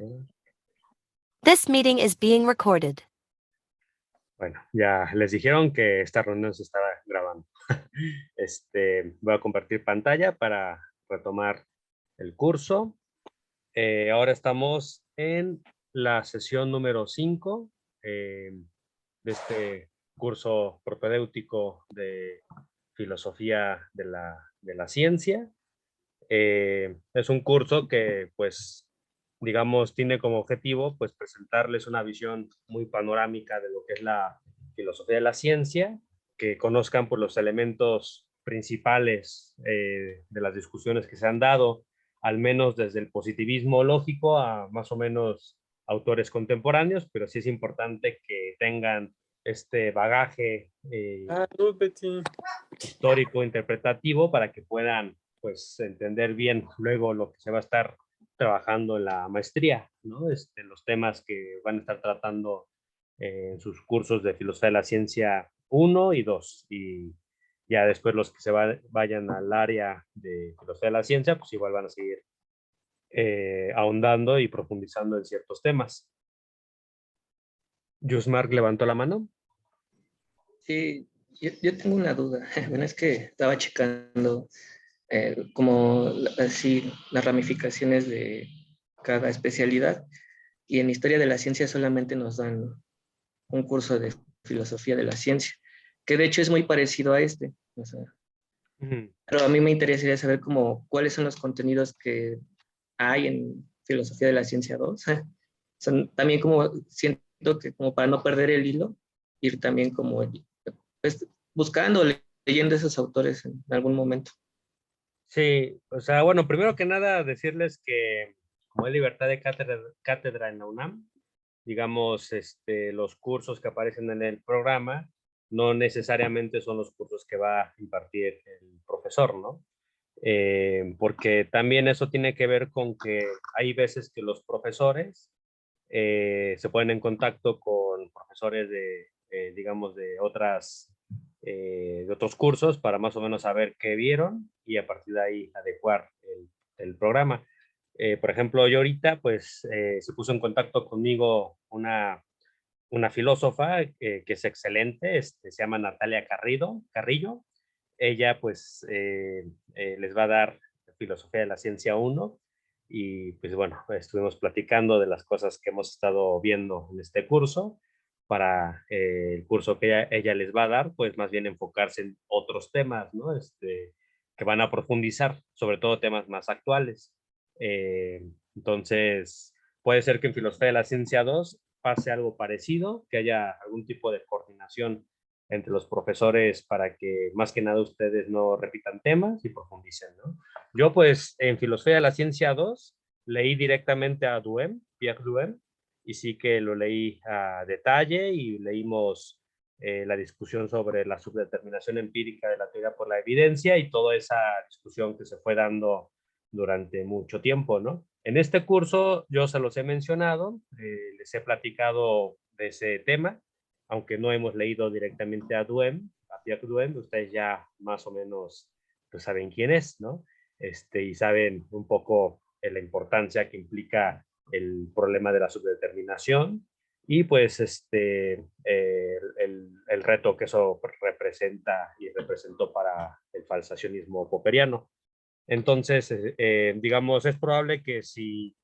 ver. This meeting is being recorded. Bueno, ya les dijeron que esta reunión se estaba grabando. Voy a compartir pantalla para retomar el curso. Ahora estamos en la sesión número 5 de este curso propedéutico de filosofía de la ciencia. Es un curso que, pues, digamos, tiene como objetivo, pues, presentarles una visión muy panorámica de lo que es la filosofía de la ciencia, que conozcan, pues, los elementos principales de las discusiones que se han dado, al menos desde el positivismo lógico a más o menos autores contemporáneos, pero sí es importante que tengan este bagaje histórico interpretativo para que puedan, pues, entender bien luego lo que se va a estar trabajando en la maestría, ¿no? Los temas que van a estar tratando en sus cursos de filosofía de la ciencia 1 y 2, y ya después los que se vayan al área de filosofía de la ciencia, pues igual van a seguir ahondando y profundizando en ciertos temas. Jusmark levantó la mano. Sí, yo tengo una duda. Bueno, es que estaba checando como así las ramificaciones de cada especialidad, y en historia de la ciencia solamente nos dan un curso de filosofía de la ciencia, que de hecho es muy parecido a este. O sea, pero a mí me interesaría saber como cuáles son los contenidos que hay en filosofía de la ciencia 2. Son también como siento que como para no perder el hilo, ir también como pues, buscando, leyendo esos autores en algún momento. Sí, o sea, bueno, primero que nada decirles que como hay libertad de cátedra en la UNAM, digamos, los cursos que aparecen en el programa no necesariamente son los cursos que va a impartir el profesor, ¿no? Porque también eso tiene que ver con que hay veces que los profesores se ponen en contacto con profesores digamos, de otros cursos para más o menos saber qué vieron y a partir de ahí adecuar el programa. Por ejemplo, yo ahorita, pues, se puso en contacto conmigo una filósofa que es excelente, se llama Natalia Carrillo. Ella, pues, les va a dar Filosofía de la Ciencia 1 y, pues, bueno, estuvimos platicando de las cosas que hemos estado viendo en este curso para el curso que ella les va a dar, pues, más bien enfocarse en otros temas, ¿no? Que van a profundizar, sobre todo temas más actuales. Entonces, puede ser que en Filosofía de la Ciencia 2 pase algo parecido, que haya algún tipo de coordinación entre los profesores para que más que nada ustedes no repitan temas y profundicen, ¿no? Yo, pues, en Filosofía de la Ciencia 2 leí directamente a Pierre Duhem, y sí que lo leí a detalle y leímos la discusión sobre la subdeterminación empírica de la teoría por la evidencia y toda esa discusión que se fue dando durante mucho tiempo, ¿no? En este curso yo se los he mencionado, les he platicado de ese tema, aunque no hemos leído directamente a Pierre Duhem, ustedes ya más o menos pues, saben quién es, ¿no? Y saben un poco la importancia que implica el problema de la subdeterminación y pues el reto que eso representa y representó para el falsacionismo popperiano. Entonces, digamos, es probable que si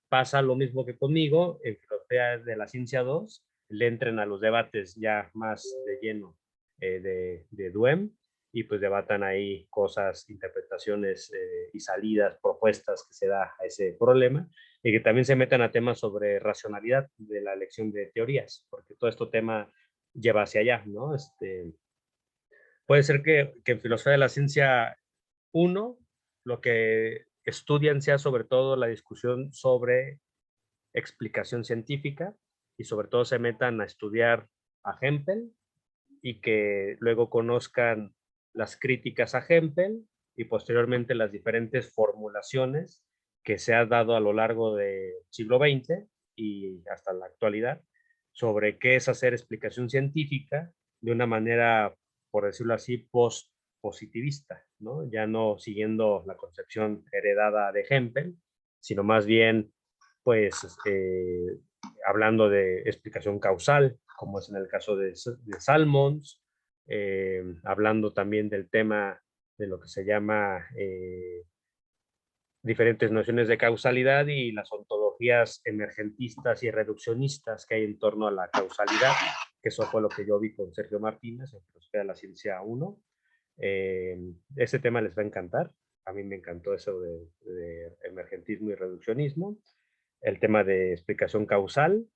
pasa lo mismo que conmigo, en Filosofía de la Ciencia 2, le entren a los debates ya más de lleno de Duhem y pues debatan ahí cosas, interpretaciones y salidas, propuestas que se da a ese problema y que también se metan a temas sobre racionalidad de la elección de teorías, porque todo este tema lleva hacia allá, ¿no? Puede ser que en Filosofía de la Ciencia 1 lo que estudian sea sobre todo la discusión sobre explicación científica y sobre todo se metan a estudiar a Hempel y que luego conozcan las críticas a Hempel y posteriormente las diferentes formulaciones que se ha dado a lo largo del siglo XX y hasta la actualidad sobre qué es hacer explicación científica de una manera, por decirlo así, post-positivista, ¿no? Ya no siguiendo la concepción heredada de Hempel, sino más bien pues hablando de explicación causal, como es en el caso de Salmons, hablando también del tema de lo que se llama diferentes nociones de causalidad y las ontologías emergentistas y reduccionistas que hay en torno a la causalidad, que eso fue lo que yo vi con Sergio Martínez en Filosofía de la Ciencia 1. Ese tema les va a encantar. A mí me encantó eso de emergentismo y reduccionismo. El tema de explicación causal,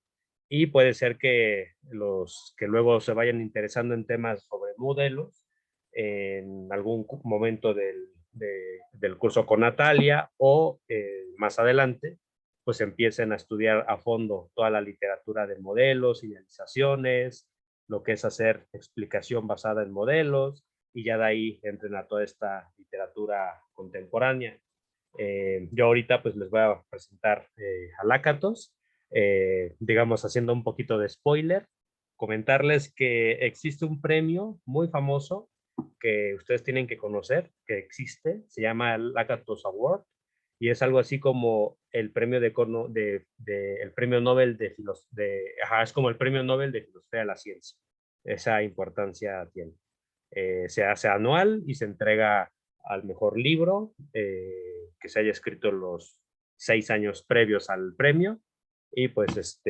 y puede ser que los que luego se vayan interesando en temas sobre modelos en algún momento del curso con Natalia o más adelante, pues empiecen a estudiar a fondo toda la literatura de modelos, idealizaciones, lo que es hacer explicación basada en modelos, y ya de ahí entren a toda esta literatura contemporánea. Yo ahorita pues les voy a presentar a Lakatos, digamos haciendo un poquito de spoiler, comentarles que existe un premio muy famoso que ustedes tienen que conocer, que existe, se llama el Lakatos Award, y es algo así como el premio el premio Nobel es como el premio Nobel de Filosofía de la Ciencia. Esa importancia tiene. Se hace anual y se entrega al mejor libro que se haya escrito en los 6 años previos al premio, y pues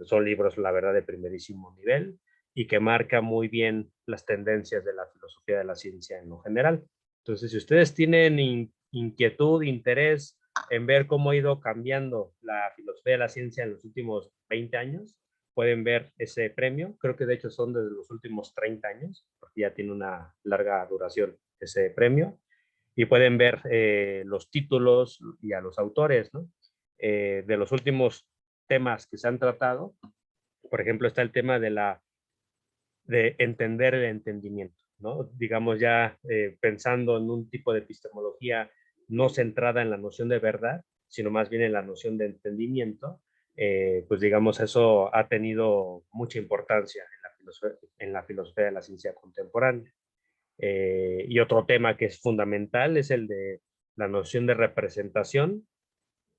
son libros, la verdad, de primerísimo nivel y que marca muy bien las tendencias de la filosofía de la ciencia en lo general. Entonces, si ustedes tienen inquietud, interés en ver cómo ha ido cambiando la filosofía de la ciencia en los últimos 20 años, pueden ver ese premio. Creo que de hecho son desde los últimos 30 años, porque ya tiene una larga duración ese premio. Y pueden ver los títulos y a los autores, ¿no? De los últimos temas que se han tratado. Por ejemplo, está el tema de entender el entendimiento, ¿no? Digamos ya pensando en un tipo de epistemología no centrada en la noción de verdad, sino más bien en la noción de entendimiento, pues digamos eso ha tenido mucha importancia en la filosofía de la ciencia contemporánea. Y otro tema que es fundamental es el de la noción de representación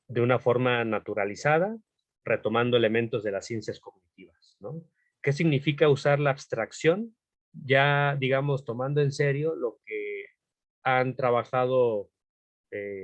de una forma naturalizada, retomando elementos de las ciencias cognitivas, ¿no? ¿Qué significa usar la abstracción? Ya, digamos, tomando en serio lo que han trabajado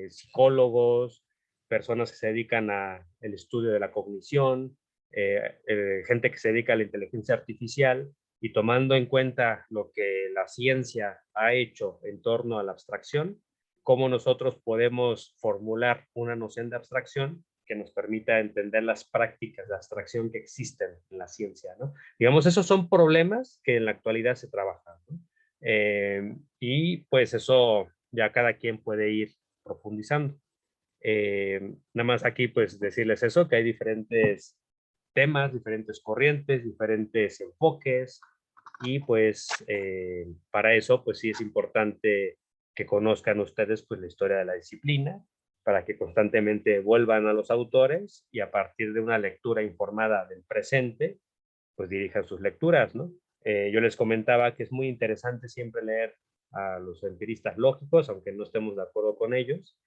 psicólogos, personas que se dedican al estudio de la cognición, gente que se dedica a la inteligencia artificial, y tomando en cuenta lo que la ciencia ha hecho en torno a la abstracción, cómo nosotros podemos formular una noción de abstracción que nos permita entender las prácticas de abstracción que existen en la ciencia, ¿no? Digamos, esos son problemas que en la actualidad se trabajan, ¿no? Y pues eso ya cada quien puede ir profundizando. Nada más aquí pues decirles eso, que hay diferentes temas, diferentes corrientes, diferentes enfoques, y pues para eso pues sí es importante que conozcan ustedes pues la historia de la disciplina, para que constantemente vuelvan a los autores y a partir de una lectura informada del presente pues dirijan sus lecturas, ¿no? Yo les comentaba que es muy interesante siempre leer a los empiristas lógicos, aunque no estemos de acuerdo con ellos,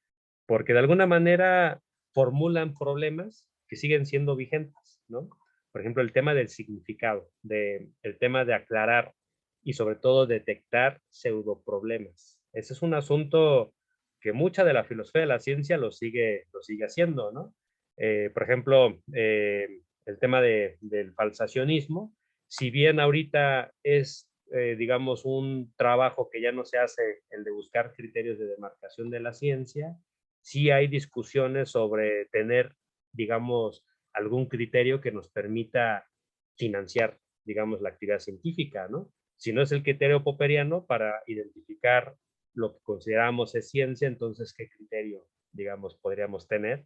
porque de alguna manera formulan problemas que siguen siendo vigentes, ¿no? Por ejemplo, el tema del significado, el tema de aclarar y sobre todo detectar pseudoproblemas. Ese es un asunto que mucha de la filosofía de la ciencia lo sigue haciendo, ¿no? Por ejemplo, el tema del falsacionismo, si bien ahorita es, digamos, un trabajo que ya no se hace el de buscar criterios de demarcación de la ciencia, sí hay discusiones sobre tener, digamos, algún criterio que nos permita financiar, digamos, la actividad científica, ¿no? Si no es el criterio popperiano para identificar lo que consideramos es ciencia, entonces, ¿qué criterio, digamos, podríamos tener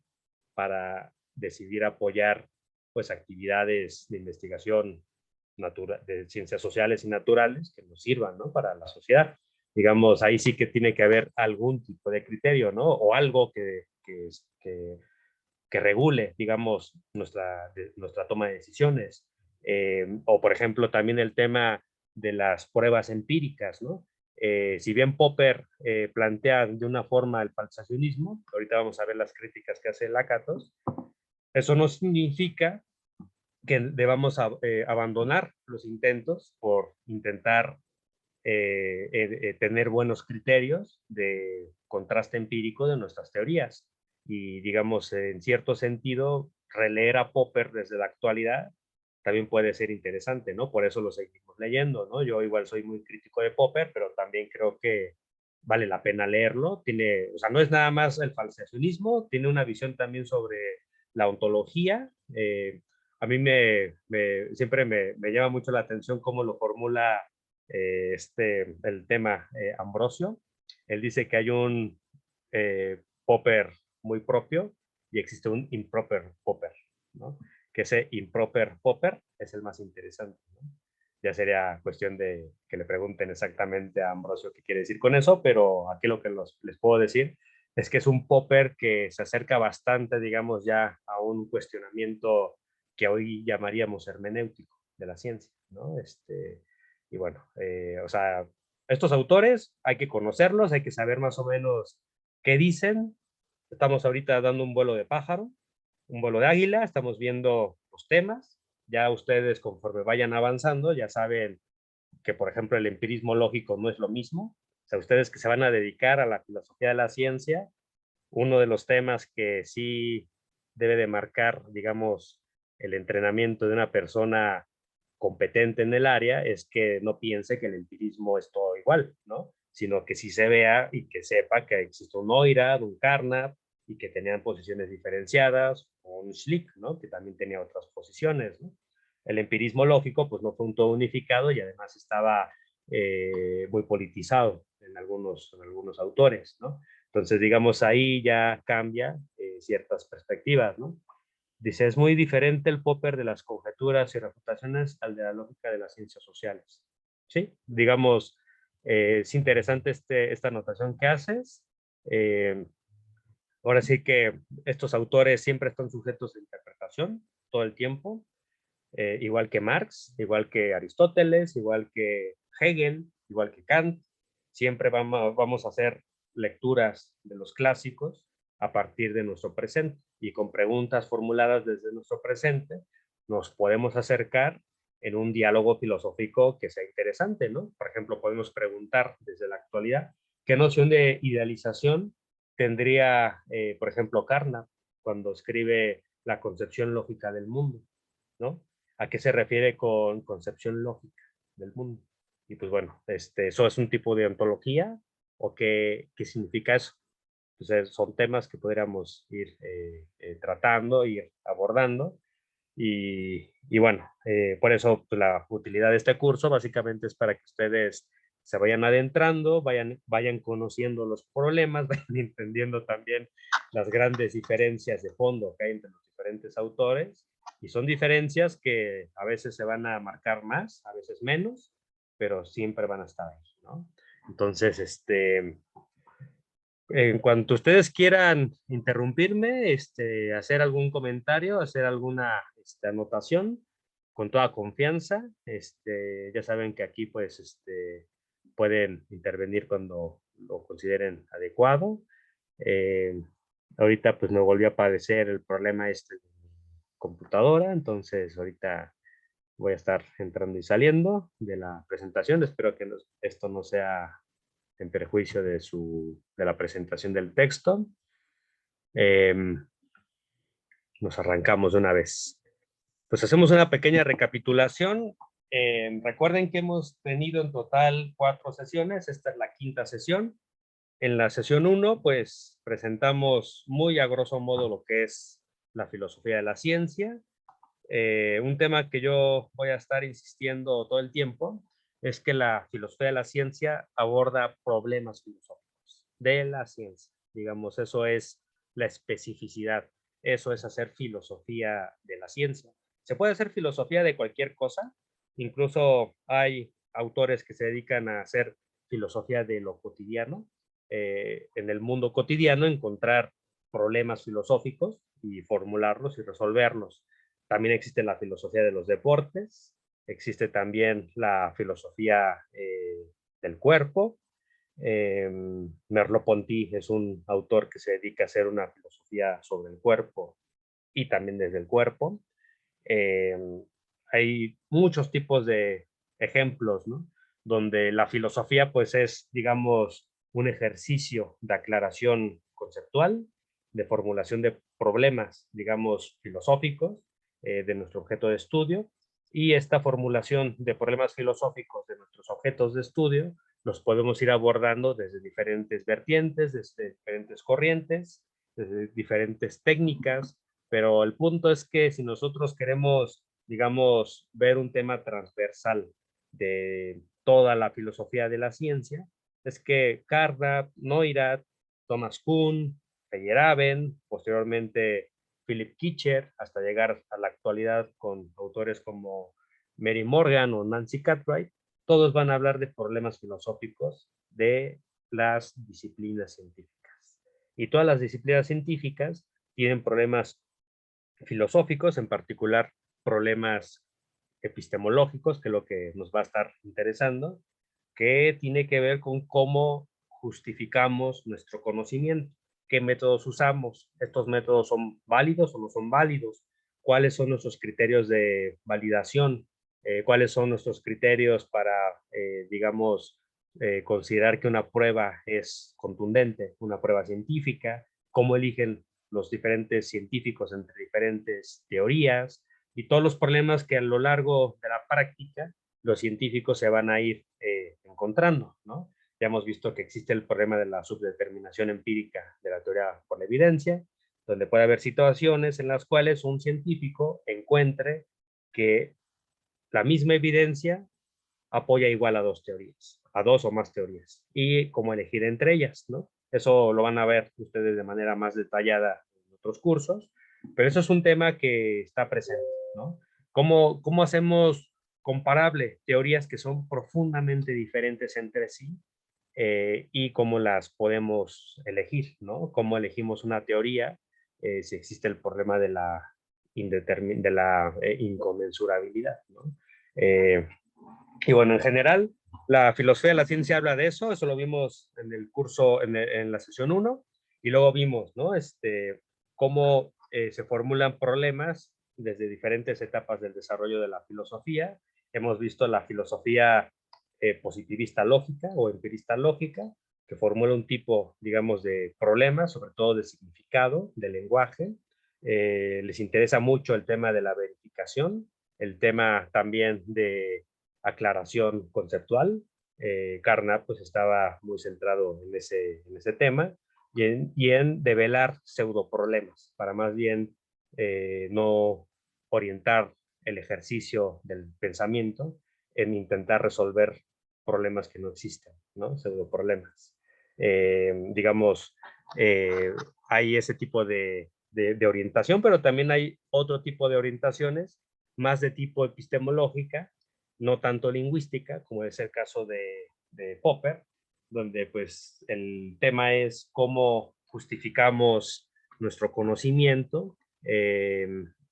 para decidir apoyar, pues, actividades de investigación de ciencias sociales y naturales que nos sirvan, ¿no? Para la sociedad? Digamos, ahí sí que tiene que haber algún tipo de criterio, ¿no? O algo que regule, digamos, nuestra toma de decisiones. O, por ejemplo, también el tema de las pruebas empíricas, ¿no? Si bien Popper plantea de una forma el falsacionismo, ahorita vamos a ver las críticas que hace Lakatos, Eso no significa que debamos abandonar los intentos por intentar tener buenos criterios de contraste empírico de nuestras teorías. Y digamos, en cierto sentido, releer a Popper desde la actualidad también puede ser interesante, ¿no? Por eso lo seguimos leyendo, ¿no? Yo igual soy muy crítico de Popper, pero también creo que vale la pena leerlo. Tiene, o sea, no es nada más el falsacionismo, tiene una visión también sobre la ontología. A mí siempre me llama mucho la atención cómo lo formula el tema Ambrosio. Él dice que hay un Popper muy propio y existe un improper Popper, ¿no? Que ese improper Popper es el más interesante, ¿no? Ya sería cuestión de que le pregunten exactamente a Ambrosio qué quiere decir con eso, pero aquí lo que les puedo decir es que es un Popper que se acerca bastante, digamos, ya a un cuestionamiento que hoy llamaríamos hermenéutico de la ciencia, ¿no? Y bueno, o sea, estos autores hay que conocerlos, hay que saber más o menos qué dicen. Estamos ahorita dando un vuelo de pájaro, un vuelo de águila, estamos viendo los temas. Ya ustedes, conforme vayan avanzando, ya saben que, por ejemplo, el empirismo lógico no es lo mismo. O sea, ustedes que se van a dedicar a la filosofía de la ciencia, uno de los temas que sí debe de marcar, digamos, el entrenamiento de una persona competente en el área es que no piense que el empirismo es todo igual, ¿no? Sino que sí se vea y que sepa que existe un Neurath, un Carnap, y que tenían posiciones diferenciadas, o un Schlick, ¿no? Que también tenía otras posiciones, ¿no? El empirismo lógico, pues no fue un todo unificado y además estaba muy politizado en algunos autores, ¿no? Entonces, digamos, ahí ya cambia ciertas perspectivas, ¿no? Dice, es muy diferente el Popper de las conjeturas y refutaciones al de la lógica de las ciencias sociales. ¿Sí? Digamos, es interesante esta anotación que haces. Ahora sí que estos autores siempre están sujetos a interpretación todo el tiempo, igual que Marx, igual que Aristóteles, igual que Hegel, igual que Kant. Siempre vamos a hacer lecturas de los clásicos a partir de nuestro presente y con preguntas formuladas desde nuestro presente nos podemos acercar en un diálogo filosófico que sea interesante, ¿no? Por ejemplo, podemos preguntar desde la actualidad qué noción de idealización tendría, por ejemplo, Carnap cuando escribe la concepción lógica del mundo, ¿no? ¿A qué se refiere con concepción lógica del mundo? Y pues bueno, ¿eso es un tipo de ontología o qué significa eso? Entonces son temas que podríamos ir tratando, ir abordando y bueno, por eso pues, la utilidad de este curso básicamente es para que ustedes se vayan adentrando, vayan conociendo los problemas, vayan entendiendo también las grandes diferencias de fondo que hay entre los diferentes autores. Y son diferencias que a veces se van a marcar más, a veces menos, pero siempre van a estar ahí, ¿no? Entonces, en cuanto ustedes quieran interrumpirme, hacer algún comentario, hacer alguna anotación, con toda confianza, ya saben que aquí pues pueden intervenir cuando lo consideren adecuado. Eh, Ahorita pues me volvió a aparecer el problema de computadora, entonces ahorita voy a estar entrando y saliendo de la presentación. Espero que esto no sea en perjuicio de la presentación del texto. Nos arrancamos de una vez. Pues hacemos una pequeña recapitulación. Recuerden que hemos tenido en total 4 sesiones. Esta es la 5ª sesión. En la sesión 1, pues presentamos muy a grosso modo lo que es la filosofía de la ciencia. Un tema que yo voy a estar insistiendo todo el tiempo es que la filosofía de la ciencia aborda problemas filosóficos de la ciencia. Digamos, eso es la especificidad. Eso es hacer filosofía de la ciencia. Se puede hacer filosofía de cualquier cosa. Incluso hay autores que se dedican a hacer filosofía de lo cotidiano. En el mundo cotidiano encontrar problemas filosóficos y formularlos y resolverlos. También existe la filosofía de los deportes, existe también la filosofía del cuerpo. Merleau-Ponty es un autor que se dedica a hacer una filosofía sobre el cuerpo y también desde el cuerpo. Hay muchos tipos de ejemplos, ¿no? Donde la filosofía pues es, digamos, un ejercicio de aclaración conceptual, de formulación de problemas, digamos, filosóficos de nuestro objeto de estudio, y esta formulación de problemas filosóficos de nuestros objetos de estudio los podemos ir abordando desde diferentes vertientes, desde diferentes corrientes, desde diferentes técnicas, pero el punto es que si nosotros queremos, digamos, ver un tema transversal de toda la filosofía de la ciencia, es que Carnap, Neurath, Thomas Kuhn, Feyerabend, posteriormente Philip Kitcher, hasta llegar a la actualidad con autores como Mary Morgan o Nancy Cartwright, todos van a hablar de problemas filosóficos de las disciplinas científicas. Y todas las disciplinas científicas tienen problemas filosóficos, en particular problemas epistemológicos, que es lo que nos va a estar interesando, que tiene que ver con cómo justificamos nuestro conocimiento, qué métodos usamos, estos métodos son válidos o no son válidos, cuáles son nuestros criterios de validación, cuáles son nuestros criterios para, digamos, considerar que una prueba es contundente, una prueba científica, cómo eligen los diferentes científicos entre diferentes teorías y todos los problemas que a lo largo de la práctica los científicos se van a ir encontrando, ¿no? Ya hemos visto que existe el problema de la subdeterminación empírica de la teoría por la evidencia, donde puede haber situaciones en las cuales un científico encuentre que la misma evidencia apoya igual a dos teorías, a dos o más teorías, y cómo elegir entre ellas, ¿no? Eso lo van a ver ustedes de manera más detallada en otros cursos, pero eso es un tema que está presente, ¿no? ¿Cómo hacemos comparable teorías que son profundamente diferentes entre sí y cómo las podemos elegir, ¿no? ¿Cómo elegimos una teoría si existe el problema de la, inconmensurabilidad, ¿no? Y bueno, en general, la filosofía de la ciencia habla de eso lo vimos en el curso, en la sesión 1, y luego vimos, ¿no? Cómo se formulan problemas desde diferentes etapas del desarrollo de la filosofía. Hemos visto la filosofía positivista lógica o empirista lógica, que formula un tipo, digamos, de problemas, sobre todo de significado, de lenguaje. Les interesa mucho el tema de la verificación, el tema también de aclaración conceptual. Carnap pues estaba muy centrado en ese tema y en develar pseudoproblemas para más bien no orientar el ejercicio del pensamiento en intentar resolver problemas que no existen, ¿no? Pseudoproblemas. Digamos, hay ese tipo de orientación, pero también hay otro tipo de orientaciones más de tipo epistemológica, no tanto lingüística, como es el caso de Popper, donde pues el tema es cómo justificamos nuestro conocimiento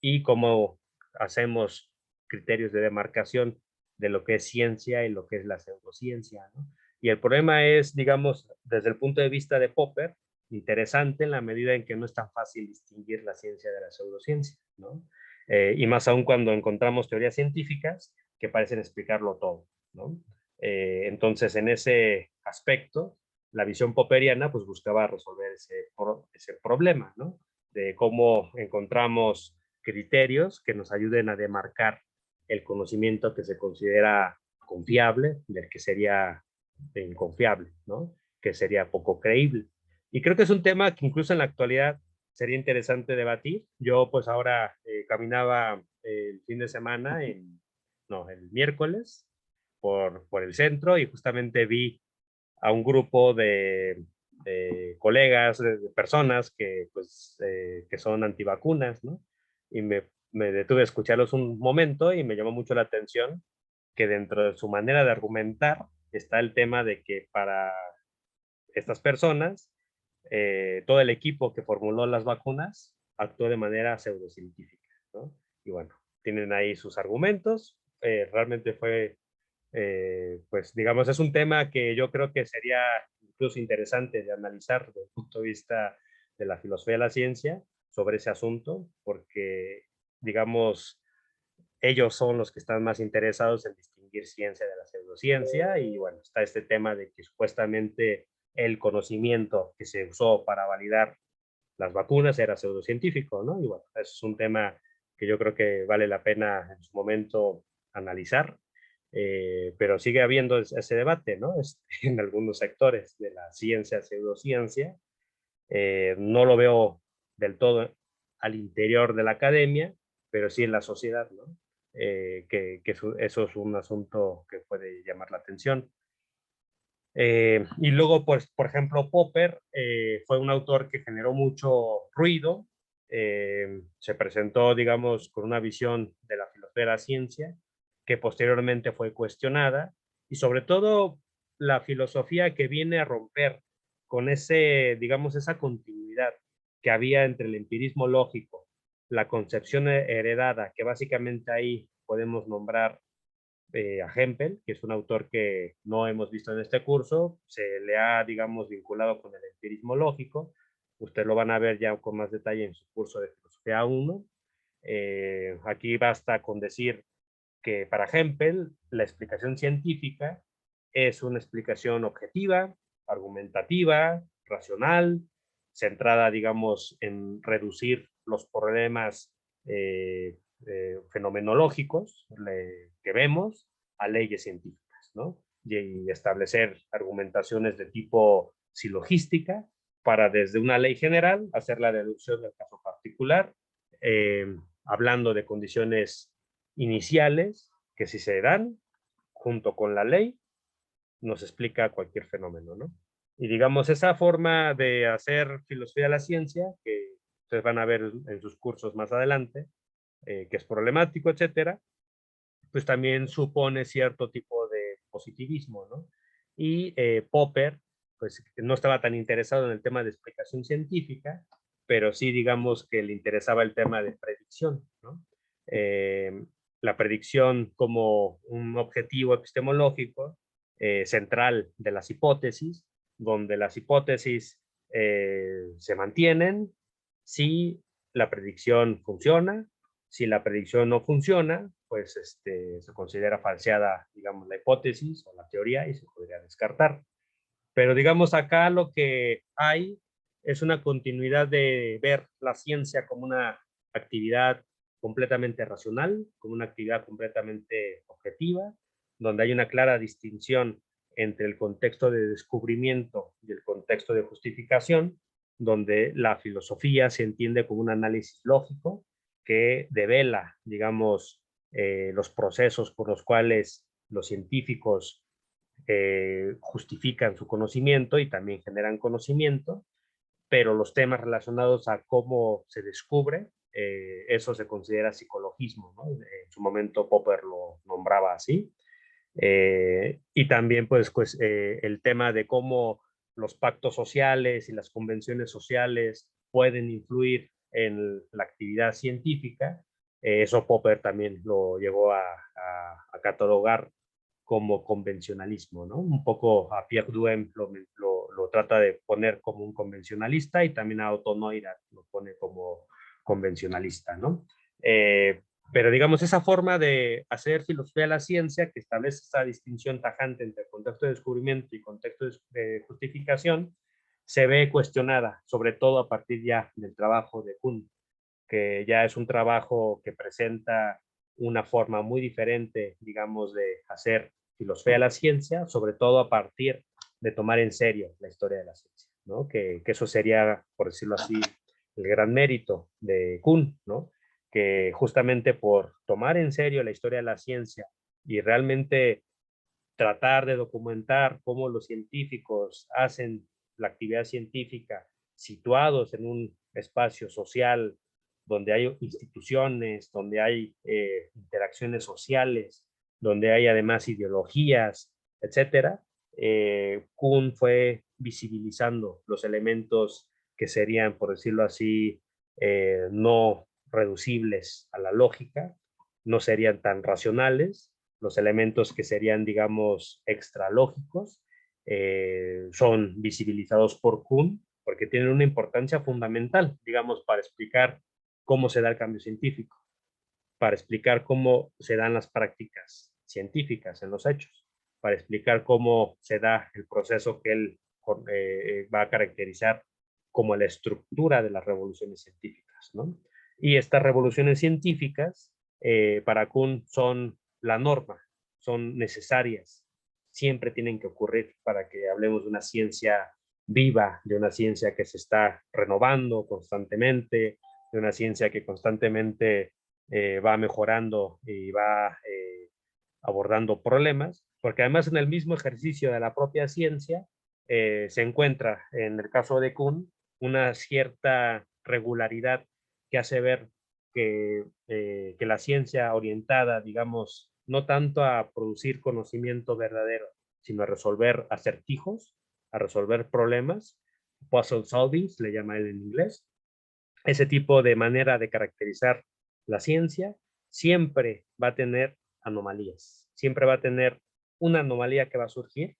y cómo hacemos criterios de demarcación de lo que es ciencia y lo que es la pseudociencia, ¿no? Y el problema es, digamos, desde el punto de vista de Popper, interesante en la medida en que no es tan fácil distinguir la ciencia de la pseudociencia, ¿no? Y más aún cuando encontramos teorías científicas que parecen explicarlo todo, ¿no? Entonces, en ese aspecto, la visión popperiana pues buscaba resolver ese problema, ¿no? De cómo encontramos criterios que nos ayuden a demarcar el conocimiento que se considera confiable del que sería inconfiable, ¿no? Que sería poco creíble. Y creo que es un tema que incluso en la actualidad sería interesante debatir. Yo pues ahora caminaba el fin de semana, no, el miércoles, por el centro y justamente vi a un grupo de colegas, de personas que, pues, que son antivacunas, ¿no? Y me detuve a escucharlos un momento y me llamó mucho la atención que dentro de su manera de argumentar está el tema de que para estas personas, todo el equipo que formuló las vacunas actuó de manera pseudocientífica, ¿no? Y bueno, tienen ahí sus argumentos. Realmente fue, pues digamos, es un tema que yo creo que sería incluso interesante de analizar desde el punto de vista de la filosofía de la ciencia, sobre ese asunto, porque, digamos, ellos son los que están más interesados en distinguir ciencia de la pseudociencia y bueno, está este tema de que supuestamente el conocimiento que se usó para validar las vacunas era pseudocientífico, ¿no? Y bueno, eso es un tema que yo creo que vale la pena en su momento analizar, pero sigue habiendo ese debate, ¿no? En algunos sectores de la ciencia, pseudociencia, no lo veo del todo al interior de la academia, pero sí en la sociedad, ¿no? Que eso es un asunto que puede llamar la atención. Y luego, pues, por ejemplo, Popper fue un autor que generó mucho ruido, se presentó, digamos, con una visión de la filosofía de la ciencia, que posteriormente fue cuestionada, y sobre todo la filosofía que viene a romper con ese, digamos, esa continuidad que había entre el empirismo lógico, la concepción heredada, que básicamente ahí podemos nombrar a Hempel, que es un autor que no hemos visto en este curso, se le ha, digamos, vinculado con el empirismo lógico. Ustedes lo van a ver ya con más detalle en su curso de filosofía 1. Aquí basta con decir que para Hempel la explicación científica es una explicación objetiva, argumentativa, racional, centrada, digamos, en reducir los problemas fenomenológicos que vemos a leyes científicas, ¿no? Y establecer argumentaciones de tipo silogística para desde una ley general hacer la deducción del caso particular, hablando de condiciones iniciales que si se dan junto con la ley nos explica cualquier fenómeno, ¿no? Y digamos, esa forma de hacer filosofía de la ciencia, que ustedes van a ver en sus cursos más adelante, que es problemático, etcétera, pues también supone cierto tipo de positivismo, ¿no? Y Popper, pues no estaba tan interesado en el tema de explicación científica, pero sí digamos que le interesaba el tema de predicción, ¿no? La predicción como un objetivo epistemológico central de las hipótesis, donde las hipótesis se mantienen si la predicción funciona. Si la predicción no funciona, pues se considera falseada, digamos, la hipótesis o la teoría y se podría descartar. Pero digamos, acá lo que hay es una continuidad de ver la ciencia como una actividad completamente racional, como una actividad completamente objetiva, donde hay una clara distinción entre el contexto de descubrimiento y el contexto de justificación, donde la filosofía se entiende como un análisis lógico que devela, digamos, los procesos por los cuales los científicos justifican su conocimiento y también generan conocimiento, pero los temas relacionados a cómo se descubre, eso se considera psicologismo, ¿no? En su momento Popper lo nombraba así. Y también pues el tema de cómo los pactos sociales y las convenciones sociales pueden influir en la actividad científica. Eso Popper también lo llegó a catalogar como convencionalismo, ¿no? Un poco a Pierre Duhem lo trata de poner como un convencionalista y también a Otto Neurath lo pone como convencionalista, ¿no? Pero digamos, esa forma de hacer filosofía de la ciencia que establece esa distinción tajante entre contexto de descubrimiento y contexto de justificación se ve cuestionada, sobre todo a partir ya del trabajo de Kuhn, que ya es un trabajo que presenta una forma muy diferente, digamos, de hacer filosofía de la ciencia, sobre todo a partir de tomar en serio la historia de la ciencia, ¿no? Que eso sería, por decirlo así, el gran mérito de Kuhn, ¿no? Que justamente por tomar en serio la historia de la ciencia y realmente tratar de documentar cómo los científicos hacen la actividad científica situados en un espacio social donde hay instituciones, donde hay interacciones sociales, donde hay además ideologías, etcétera. Kuhn fue visibilizando los elementos que serían, por decirlo así, no reducibles a la lógica, no serían tan racionales, los elementos que serían, digamos, extralógicos, son visibilizados por Kuhn porque tienen una importancia fundamental, digamos, para explicar cómo se da el cambio científico, para explicar cómo se dan las prácticas científicas en los hechos, para explicar cómo se da el proceso que él va a caracterizar como la estructura de las revoluciones científicas, ¿no? Y estas revoluciones científicas, para Kuhn, son la norma, son necesarias, siempre tienen que ocurrir para que hablemos de una ciencia viva, de una ciencia que se está renovando constantemente, de una ciencia que constantemente va mejorando y va abordando problemas, porque además en el mismo ejercicio de la propia ciencia se encuentra, en el caso de Kuhn, una cierta regularidad que hace ver que la ciencia orientada, digamos, no tanto a producir conocimiento verdadero, sino a resolver acertijos, a resolver problemas, puzzle solving, le llama él en inglés, ese tipo de manera de caracterizar la ciencia siempre va a tener anomalías, siempre va a tener una anomalía que va a surgir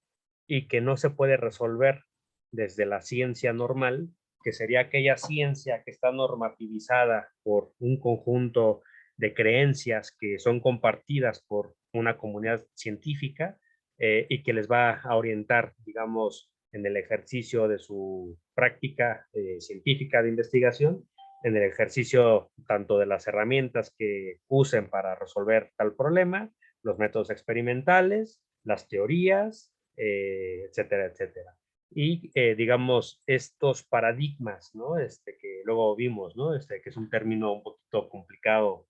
y que no se puede resolver desde la ciencia normal, que sería aquella ciencia que está normativizada por un conjunto de creencias que son compartidas por una comunidad científica y que les va a orientar, digamos, en el ejercicio de su práctica científica de investigación, en el ejercicio tanto de las herramientas que usen para resolver tal problema, los métodos experimentales, las teorías, etcétera, etcétera. Y digamos, estos paradigmas, ¿no? Que luego vimos, ¿no? Que es un término un poquito complicado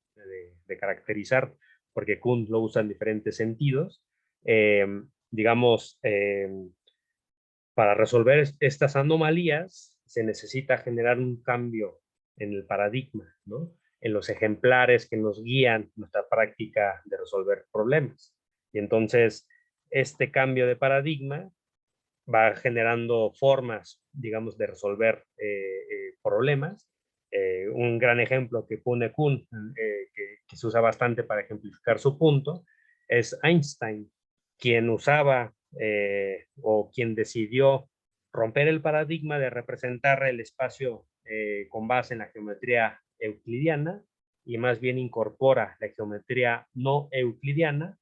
de caracterizar, porque Kuhn lo usa en diferentes sentidos. Digamos, para resolver estas anomalías se necesita generar un cambio en el paradigma, ¿no? En los ejemplares que nos guían nuestra práctica de resolver problemas. Y entonces, este cambio de paradigma va generando formas, digamos, de resolver problemas. Un gran ejemplo que pone Kuhn, que se usa bastante para ejemplificar su punto, es Einstein, quien usaba o quien decidió romper el paradigma de representar el espacio con base en la geometría euclidiana y más bien incorpora la geometría no euclidiana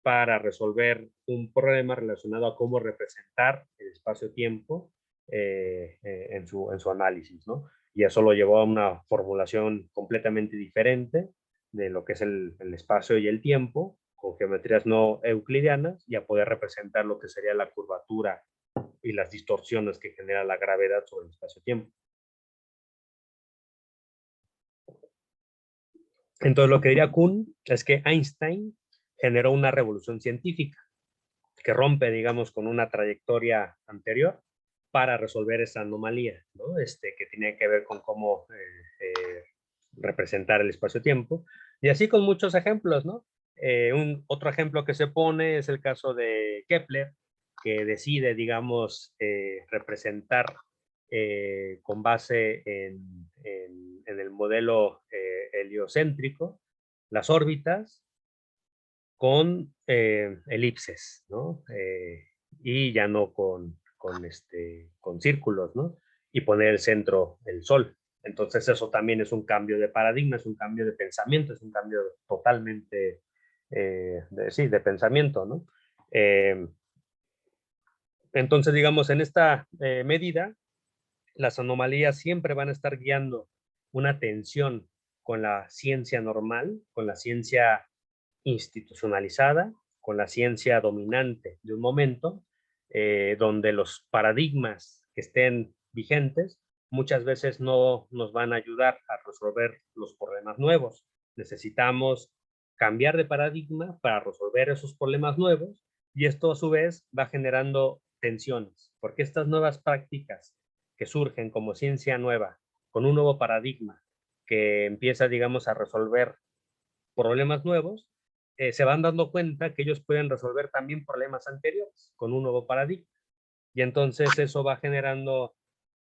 para resolver un problema relacionado a cómo representar el espacio-tiempo en su análisis, ¿no? Y eso lo llevó a una formulación completamente diferente de lo que es el espacio y el tiempo, con geometrías no euclidianas, y a poder representar lo que sería la curvatura y las distorsiones que genera la gravedad sobre el espacio-tiempo. Entonces, lo que diría Kuhn es que Einstein generó una revolución científica que rompe, digamos, con una trayectoria anterior para resolver esa anomalía, ¿no? Que tiene que ver con cómo representar el espacio-tiempo. Y así con muchos ejemplos, ¿no? Otro ejemplo que se pone es el caso de Kepler, que decide, digamos, representar con base en el modelo heliocéntrico las órbitas con elipses, ¿no? Y ya no con círculos, ¿no? Y poner el centro el sol. Entonces eso también es un cambio de paradigma, es un cambio de pensamiento, es un cambio totalmente, de pensamiento, ¿no? Entonces, digamos, en esta medida, las anomalías siempre van a estar guiando una tensión con la ciencia normal, con la ciencia institucionalizada, con la ciencia dominante de un momento, donde los paradigmas que estén vigentes muchas veces no nos van a ayudar a resolver los problemas nuevos. Necesitamos cambiar de paradigma para resolver esos problemas nuevos y esto a su vez va generando tensiones, porque estas nuevas prácticas que surgen como ciencia nueva, con un nuevo paradigma que empieza, digamos, a resolver problemas nuevos, se van dando cuenta que ellos pueden resolver también problemas anteriores con un nuevo paradigma. Y entonces eso va generando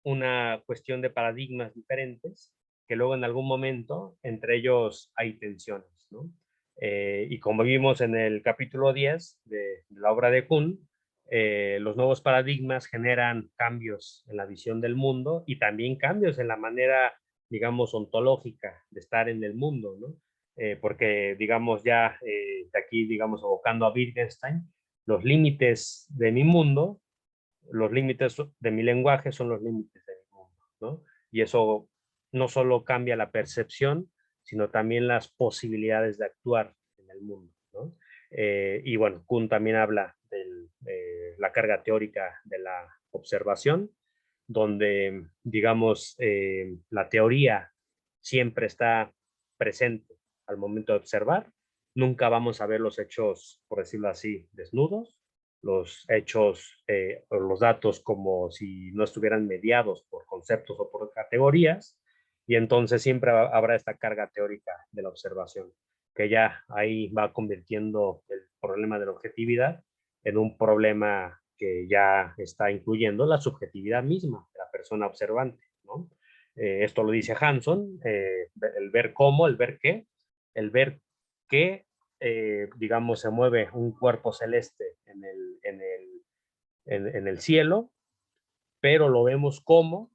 una cuestión de paradigmas diferentes que luego en algún momento entre ellos hay tensiones, ¿no? Y como vimos en el capítulo 10 de la obra de Kuhn, Los nuevos paradigmas generan cambios en la visión del mundo y también cambios en la manera, digamos, ontológica de estar en el mundo, ¿no? Porque, digamos, ya de aquí, digamos, evocando a Wittgenstein, los límites de mi mundo, los límites de mi lenguaje son los límites de mi mundo, ¿no? Y eso no solo cambia la percepción, sino también las posibilidades de actuar en el mundo, ¿no? Y bueno, Kuhn también habla de la carga teórica de la observación, donde, digamos, la teoría siempre está presente al momento de observar. Nunca vamos a ver los hechos, por decirlo así, desnudos, los hechos o los datos como si no estuvieran mediados por conceptos o por categorías, y entonces siempre habrá esta carga teórica de la observación, que ya ahí va convirtiendo el problema de la objetividad en un problema que ya está incluyendo la subjetividad misma de la persona observante, ¿no? Esto lo dice Hanson, el ver cómo, el ver qué, digamos, se mueve un cuerpo celeste en el cielo, pero lo vemos como,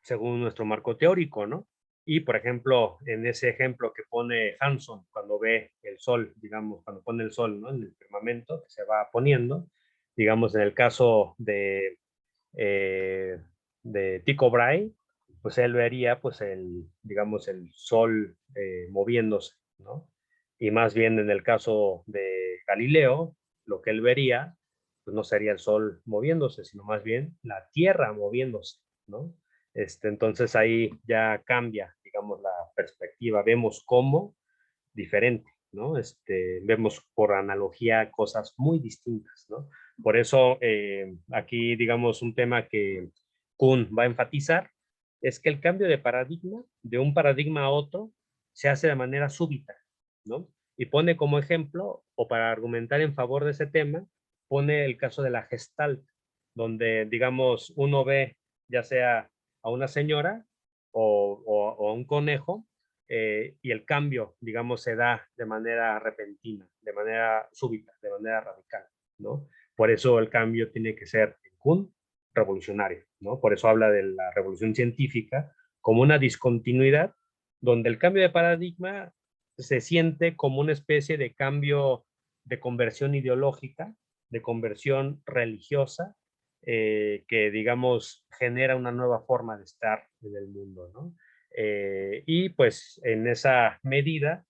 según nuestro marco teórico, ¿no? Y, por ejemplo, en ese ejemplo que pone Hanson, cuando ve el sol, digamos, cuando pone el sol, ¿no?, en el firmamento que se va poniendo, digamos, en el caso de Tycho Brahe, pues él vería, pues, digamos, el sol moviéndose, ¿no? Y más bien en el caso de Galileo, lo que él vería, pues no sería el sol moviéndose, sino más bien la Tierra moviéndose, ¿no? Entonces ahí ya cambia, digamos, la perspectiva. Vemos cómo diferente, ¿no? Vemos por analogía cosas muy distintas, ¿no? Por eso aquí, digamos, un tema que Kuhn va a enfatizar es que el cambio de paradigma, de un paradigma a otro, se hace de manera súbita, ¿no? Y pone como ejemplo, o para argumentar en favor de ese tema, pone el caso de la Gestalt, donde, digamos, uno ve ya sea a una señora o a un conejo, y el cambio, digamos, se da de manera repentina, de manera súbita, de manera radical, ¿no? Por eso el cambio tiene que ser, en Kuhn, revolucionario, ¿no? Por eso habla de la revolución científica como una discontinuidad, donde el cambio de paradigma se siente como una especie de cambio de conversión ideológica, de conversión religiosa, que, digamos, genera una nueva forma de estar en el mundo, ¿no? Y pues en esa medida,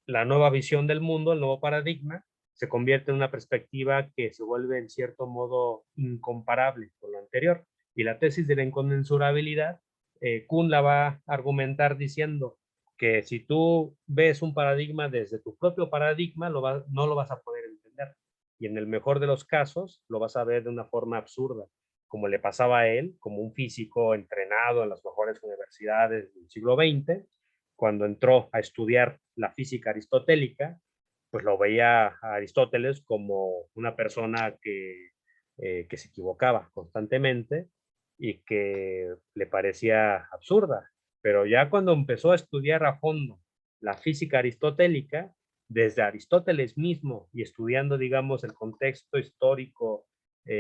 la nueva visión del mundo, el nuevo paradigma, se convierte en una perspectiva que se vuelve en cierto modo incomparable con lo anterior. Y la tesis de la inconmensurabilidad, Kuhn la va a argumentar diciendo que si tú ves un paradigma desde tu propio paradigma, no lo vas a poder entender. Y en el mejor de los casos, lo vas a ver de una forma absurda, como le pasaba a él, como un físico entrenado en las mejores universidades del siglo XX, cuando entró a estudiar la física aristotélica, pues lo veía a Aristóteles como una persona que se equivocaba constantemente y que le parecía absurda. Pero ya cuando empezó a estudiar a fondo la física aristotélica, desde Aristóteles mismo y estudiando, digamos, el contexto histórico,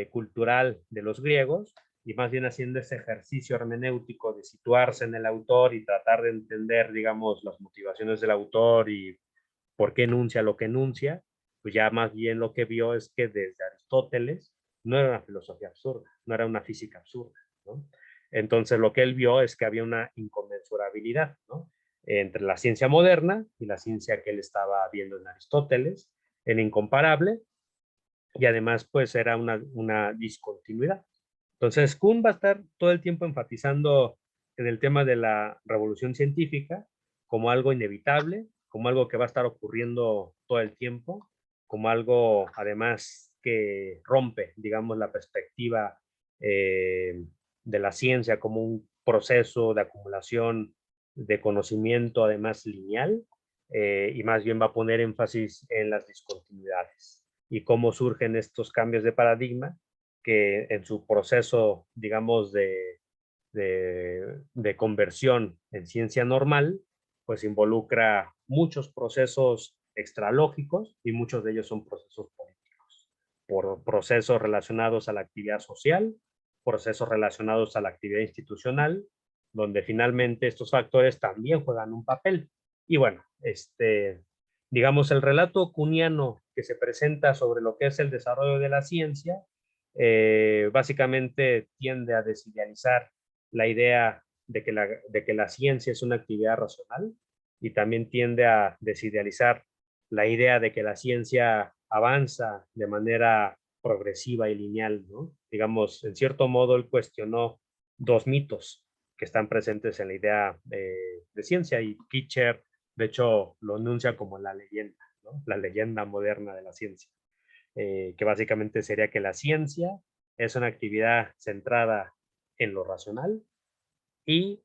cultural de los griegos, y más bien haciendo ese ejercicio hermenéutico de situarse en el autor y tratar de entender, digamos, las motivaciones del autor y por qué enuncia lo que enuncia, pues ya más bien lo que vio es que desde Aristóteles no era una filosofía absurda, no era una física absurda, ¿no? Entonces lo que él vio es que había una inconmensurabilidad, ¿no?, entre la ciencia moderna y la ciencia que él estaba viendo en Aristóteles, en incomparable, y además pues era una discontinuidad. Entonces Kuhn va a estar todo el tiempo enfatizando en el tema de la revolución científica como algo inevitable, como algo que va a estar ocurriendo todo el tiempo, como algo además que rompe, digamos, la perspectiva de la ciencia como un proceso de acumulación de conocimiento además lineal, y más bien va a poner énfasis en las discontinuidades y cómo surgen estos cambios de paradigma que en su proceso, digamos, de conversión en ciencia normal, pues involucra muchos procesos extralógicos y muchos de ellos son procesos políticos. por procesos relacionados a la actividad social, procesos relacionados a la actividad institucional, donde finalmente estos factores también juegan un papel. Y bueno, digamos, el relato kuhniano que se presenta sobre lo que es el desarrollo de la ciencia, básicamente tiende a desidealizar la idea de que la ciencia es una actividad racional, y también tiende a desidealizar la idea de que la ciencia avanza de manera progresiva y lineal, ¿no? Digamos, en cierto modo, él cuestionó dos mitos que están presentes en la idea de ciencia, y Kitcher, de hecho, lo enuncia como la leyenda, ¿no? La leyenda moderna de la ciencia, que básicamente sería que la ciencia es una actividad centrada en lo racional, y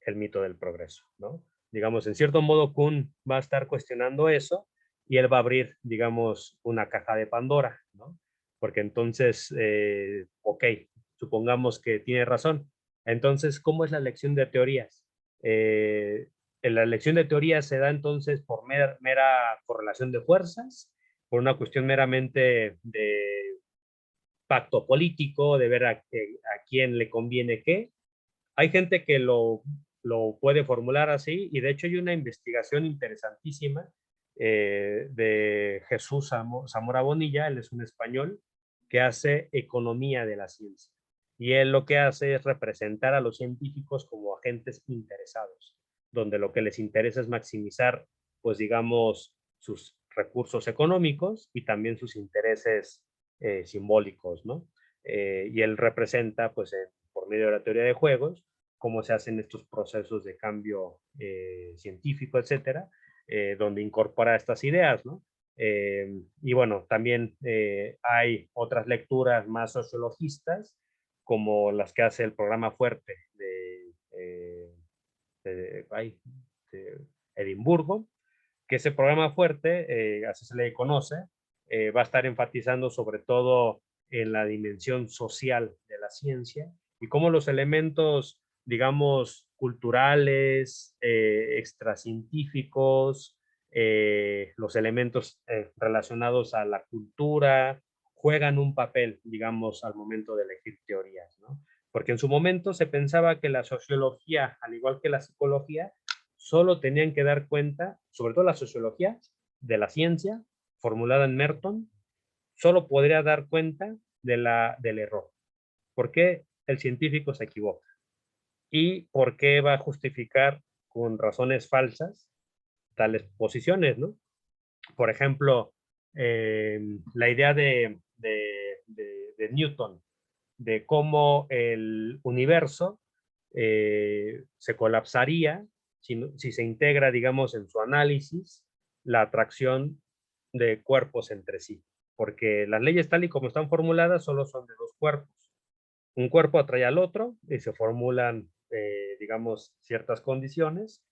el mito del progreso, ¿no? Digamos, en cierto modo, Kuhn va a estar cuestionando eso, y él va a abrir, digamos, una caja de Pandora, ¿no? Porque entonces, ok, supongamos que tiene razón. Entonces, ¿cómo es la elección de teorías? En la elección de teorías se da entonces por mera correlación de fuerzas, por una cuestión meramente de pacto político, de ver a quién le conviene qué. Hay gente que lo puede formular así, y de hecho hay una investigación interesantísima de Jesús Zamora Bonilla. Él es un español que hace economía de la ciencia, y él lo que hace es representar a los científicos como agentes interesados, donde lo que les interesa es maximizar, pues digamos, sus recursos económicos y también sus intereses simbólicos, ¿no? Y él representa, pues, por medio de la teoría de juegos, cómo se hacen estos procesos de cambio científico, etcétera, donde incorpora estas ideas, ¿no? Y bueno, también hay otras lecturas más sociologistas, como las que hace el programa Fuerte de Edimburgo, que ese programa Fuerte, así se le conoce, va a estar enfatizando sobre todo en la dimensión social de la ciencia, y cómo los elementos, digamos, culturales, extracientíficos, los elementos relacionados a la cultura, juegan un papel, digamos, al momento de elegir teorías, ¿no? Porque en su momento se pensaba que la sociología, al igual que la psicología, solo tenían que dar cuenta, sobre todo la sociología, de la ciencia formulada en Merton, solo podría dar cuenta del error. ¿Por qué el científico se equivoca? ¿Y por qué va a justificar con razones falsas tales posiciones, ¿no? Por ejemplo, la idea de Newton, de cómo el universo se colapsaría si se integra, digamos, en su análisis, la atracción de cuerpos entre sí. Porque las leyes tal y como están formuladas solo son de dos cuerpos. Un cuerpo atrae al otro y se formulan, digamos, ciertas condiciones,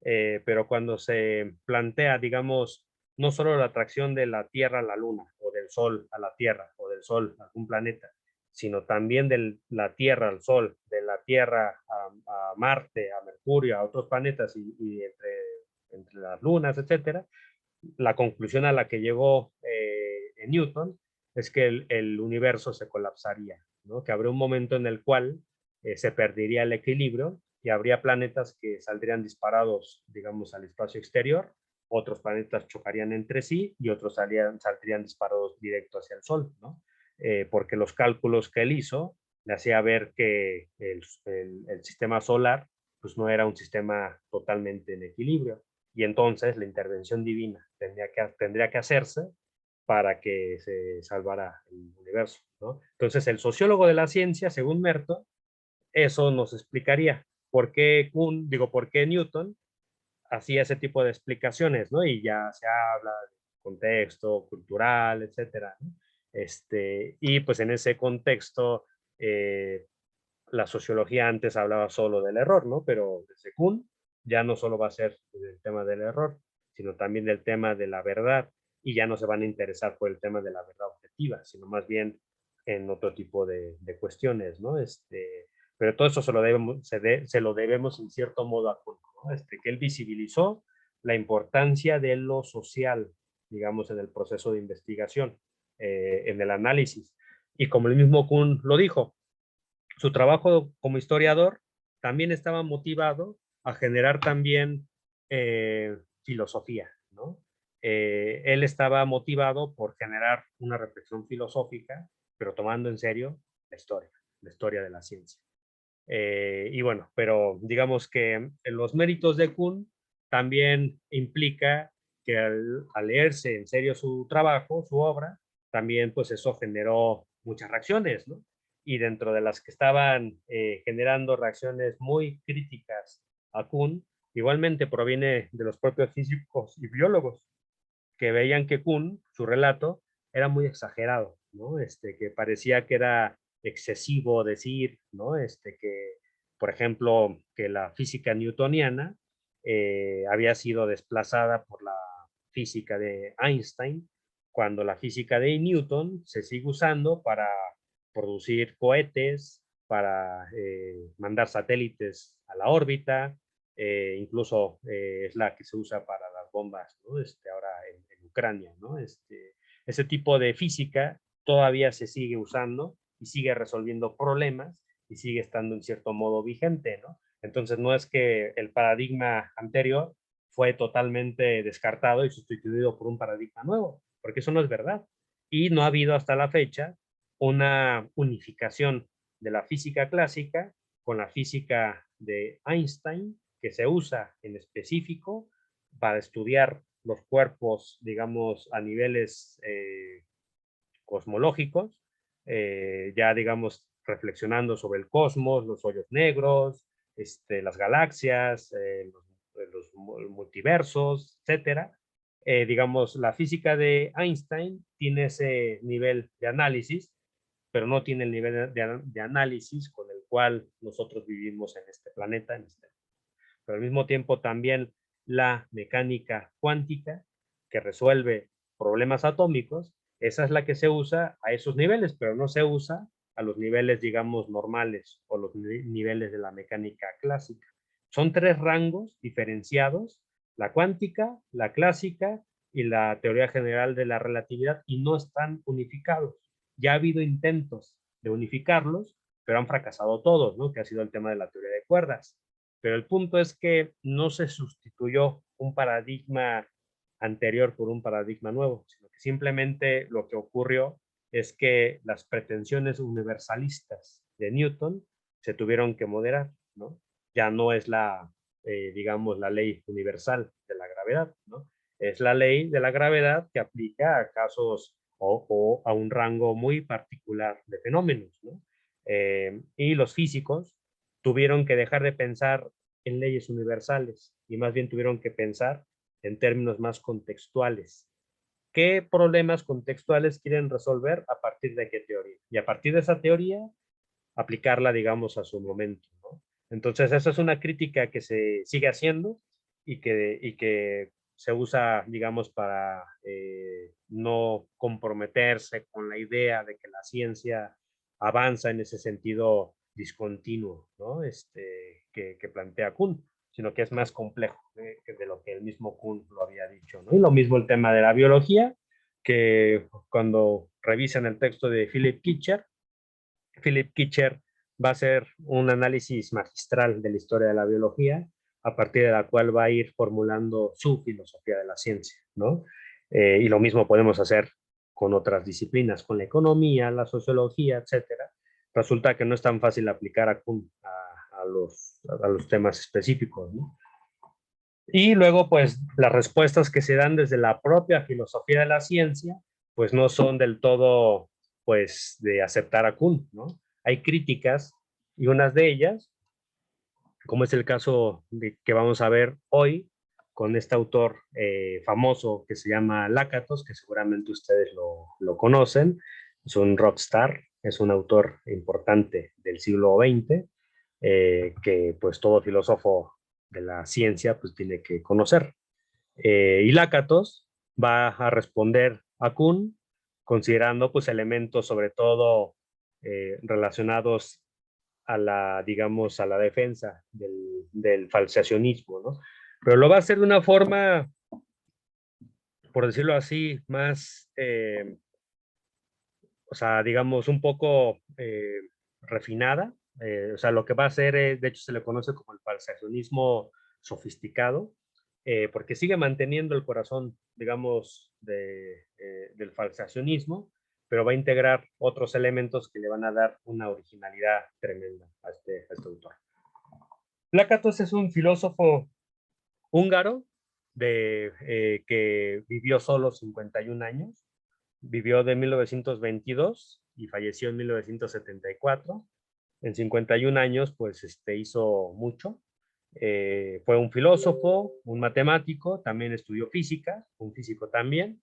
pero cuando se plantea, digamos, no solo la atracción de la Tierra a la Luna, o del Sol a la Tierra, o del Sol a algún planeta, sino también de la Tierra al Sol, de la Tierra a Marte, a Mercurio, a otros planetas, y entre las lunas, etcétera. La conclusión a la que llegó Newton es que el universo se colapsaría, ¿no? Que habría un momento en el cual se perdería el equilibrio, y habría planetas que saldrían disparados, digamos, al espacio exterior, otros planetas chocarían entre sí, y otros saldrían disparados directo hacia el Sol, ¿no? Porque los cálculos que él hizo le hacía ver que el sistema solar, pues, no era un sistema totalmente en equilibrio, y entonces la intervención divina tendría que hacerse para que se salvara el universo, ¿no? Entonces, el sociólogo de la ciencia, según Merton, eso nos explicaría por qué por qué Newton hacía ese tipo de explicaciones, ¿no? Y ya se habla de contexto cultural, etcétera, ¿no? Y pues en ese contexto, la sociología antes hablaba solo del error, ¿no? Pero desde Kuhn ya no solo va a ser el tema del error, sino también del tema de la verdad, y ya no se van a interesar por el tema de la verdad objetiva, sino más bien en otro tipo de cuestiones, ¿no? Pero todo eso se lo debemos en cierto modo a Kuhn, ¿no? Que él visibilizó la importancia de lo social, digamos, en el proceso de investigación. en el análisis. Y como el mismo Kuhn lo dijo, su trabajo como historiador también estaba motivado a generar también filosofía, ¿no? Él estaba motivado por generar una reflexión filosófica, pero tomando en serio la historia de la ciencia. Y bueno, pero digamos que los méritos de Kuhn también implica que al leerse en serio su trabajo, su obra, también pues eso generó muchas reacciones, ¿no? Y dentro de las que estaban generando reacciones muy críticas a Kuhn, igualmente proviene de los propios físicos y biólogos, que veían que Kuhn, su relato, era muy exagerado, ¿no? Que parecía que era excesivo decir, ¿no? Que, por ejemplo, que la física newtoniana había sido desplazada por la física de Einstein, cuando la física de Newton se sigue usando para producir cohetes, para mandar satélites a la órbita, incluso es la que se usa para las bombas, ¿no? Ahora en Ucrania, ¿no? Ese tipo de física todavía se sigue usando y sigue resolviendo problemas y sigue estando en cierto modo vigente, ¿no? Entonces no es que el paradigma anterior fue totalmente descartado y sustituido por un paradigma nuevo, porque eso no es verdad. Y no ha habido hasta la fecha una unificación de la física clásica con la física de Einstein, que se usa en específico para estudiar los cuerpos, digamos, a niveles cosmológicos, ya digamos, reflexionando sobre el cosmos, los hoyos negros, las galaxias, los multiversos, etcétera. Digamos, la física de Einstein tiene ese nivel de análisis, pero no tiene el nivel de análisis con el cual nosotros vivimos en este planeta, pero al mismo tiempo también la mecánica cuántica, que resuelve problemas atómicos, esa es la que se usa a esos niveles, pero no se usa a los niveles, digamos, normales o los niveles de la mecánica clásica. Son tres rangos diferenciados: la cuántica, la clásica y la teoría general de la relatividad, y no están unificados. Ya ha habido intentos de unificarlos, pero han fracasado todos, ¿no? Que ha sido el tema de la teoría de cuerdas. Pero el punto es que no se sustituyó un paradigma anterior por un paradigma nuevo, sino que simplemente lo que ocurrió es que las pretensiones universalistas de Newton se tuvieron que moderar, ¿no? Ya no es digamos, la ley universal de la gravedad, ¿no? Es la ley de la gravedad que aplica a casos o a un rango muy particular de fenómenos, ¿no? Y los físicos tuvieron que dejar de pensar en leyes universales y más bien tuvieron que pensar en términos más contextuales. ¿Qué problemas contextuales quieren resolver a partir de qué teoría? Y a partir de esa teoría, aplicarla, digamos, a su momento, ¿no? Entonces, esa es una crítica que se sigue haciendo y que se usa, digamos, para no comprometerse con la idea de que la ciencia avanza en ese sentido discontinuo, ¿no? Que plantea Kuhn, sino que es más complejo de lo que el mismo Kuhn lo había dicho, ¿no? Y lo mismo el tema de la biología, que cuando revisan el texto de Philip Kitcher va a hacer un análisis magistral de la historia de la biología, a partir de la cual va a ir formulando su filosofía de la ciencia, ¿no? Y lo mismo podemos hacer con otras disciplinas, con la economía, la sociología, etcétera. Resulta que no es tan fácil aplicar a los temas específicos, ¿no? Y luego, pues, las respuestas que se dan desde la propia filosofía de la ciencia, pues no son del todo, pues, de aceptar a Kuhn, ¿no? Hay críticas y unas de ellas, como es el caso que vamos a ver hoy, con este autor famoso que se llama Lakatos, que seguramente ustedes lo conocen, es un rockstar, es un autor importante del siglo XX, que pues todo filósofo de la ciencia pues tiene que conocer. Y Lakatos va a responder a Kuhn considerando pues elementos sobre todo relacionados a la, digamos, a la defensa del falsacionismo, ¿no? Pero lo va a hacer de una forma, por decirlo así, más sea, digamos, un poco refinada. O sea, lo que va a hacer, de hecho, se le conoce como el falsacionismo sofisticado, porque sigue manteniendo el corazón, digamos, del falsacionismo, pero va a integrar otros elementos que le van a dar una originalidad tremenda a este autor. Lácatos es un filósofo húngaro que vivió solo 51 años, vivió de 1922 y falleció en 1974. En 51 años, pues hizo mucho. Fue un filósofo, un matemático, también estudió física, un físico también.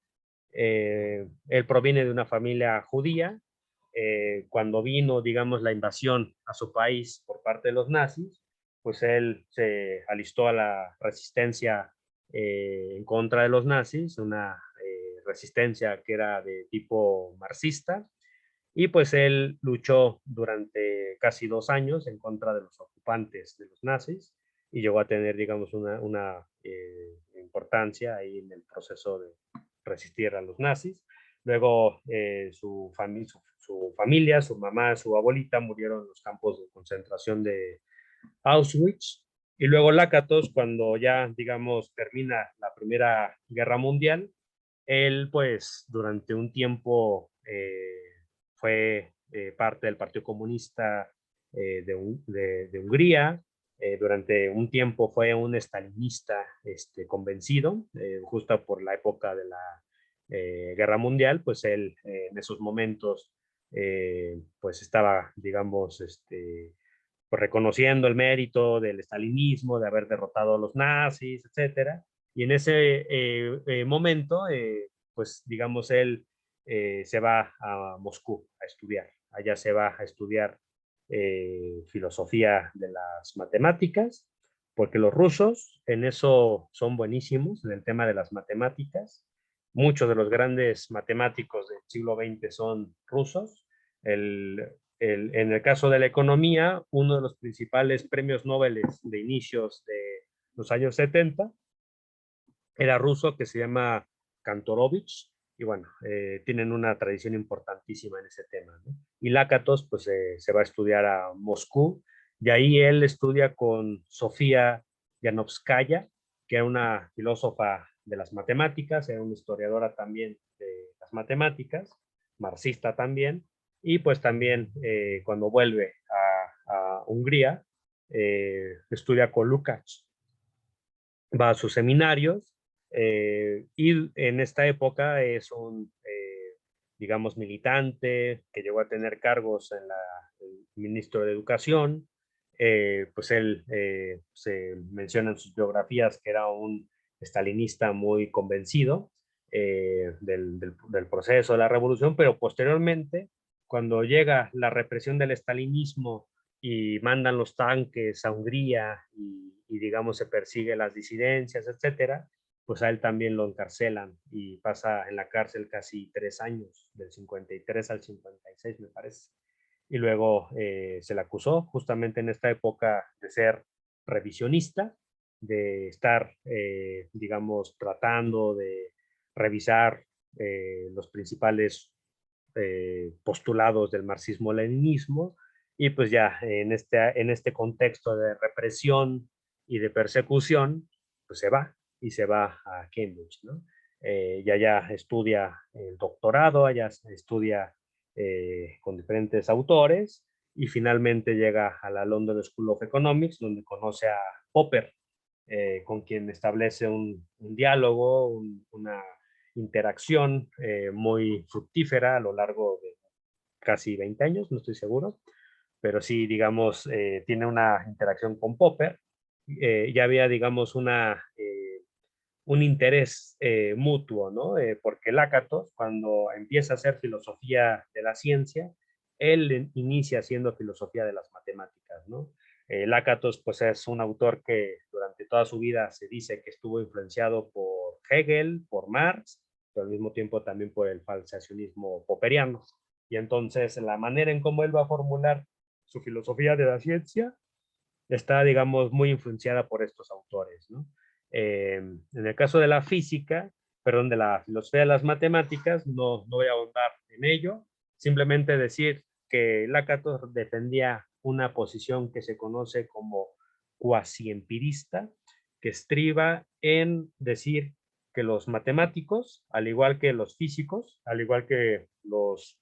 Él proviene de una familia judía. Cuando vino, digamos, la invasión a su país por parte de los nazis, pues él se alistó a la resistencia en contra de los nazis, una resistencia que era de tipo marxista, y pues él luchó durante casi 2 años en contra de los ocupantes de los nazis y llegó a tener, digamos, una importancia ahí en el proceso de resistir a los nazis. Luego su familia, su mamá, su abuelita murieron en los campos de concentración de Auschwitz. Y luego Lácatos, cuando ya, digamos, termina la Primera Guerra Mundial, él, pues, durante un tiempo fue parte del Partido Comunista de Hungría. Durante un tiempo fue un estalinista convencido, justo por la época de la Guerra Mundial, pues él en esos momentos pues estaba, digamos, pues reconociendo el mérito del estalinismo, de haber derrotado a los nazis, etcétera. Y en ese momento, pues digamos, él se va a Moscú a estudiar. Allá se va a estudiar filosofía de las matemáticas, porque los rusos en eso son buenísimos, en el tema de las matemáticas. Muchos de los grandes matemáticos del siglo XX son rusos. En el caso de la economía, uno de los principales premios Nobel de inicios de los años 70 era ruso, que se llama Kantorovich, y bueno, tienen una tradición importantísima en ese tema, ¿no? Y Lácatos, pues se va a estudiar a Moscú, y ahí él estudia con Sofía Yanovskaya, que era una filósofa de las matemáticas, era una historiadora también de las matemáticas, marxista también, y pues también cuando vuelve a Hungría, estudia con Lukács, va a sus seminarios, y en esta época es un, digamos, militante que llegó a tener cargos en el ministro de Educación. Pues él se menciona en sus biografías que era un estalinista muy convencido del proceso de la revolución, pero posteriormente, cuando llega la represión del estalinismo y mandan los tanques a Hungría y digamos se persigue las disidencias, etcétera, pues a él también lo encarcelan y pasa en la cárcel casi 3 años, del 53 al 56 me parece. Y luego se le acusó justamente en esta época de ser revisionista, de estar, digamos, tratando de revisar los principales postulados del marxismo-leninismo, y pues ya en este contexto de represión y de persecución, pues se va y se va a Cambridge, ¿no? Y allá estudia el doctorado, allá estudia con diferentes autores y finalmente llega a la London School of Economics, donde conoce a Popper, con quien establece un diálogo, una interacción muy fructífera a lo largo de casi 20 años, no estoy seguro, pero sí, digamos, tiene una interacción con Popper. Ya había, digamos, un interés mutuo, ¿no? Porque Lácatos, cuando empieza a hacer filosofía de la ciencia, él inicia haciendo filosofía de las matemáticas, ¿no? Lácatos, pues es un autor que durante toda su vida se dice que estuvo influenciado por Hegel, por Marx, pero al mismo tiempo también por el falsacionismo popperiano. Y entonces la manera en cómo él va a formular su filosofía de la ciencia está, digamos, muy influenciada por estos autores, ¿no? En el caso de la física, perdón, de la filosofía de las matemáticas, no voy a ahondar en ello, simplemente decir que Lakatos defendía una posición que se conoce como cuasi empirista, que estriba en decir que los matemáticos, al igual que los físicos, al igual que los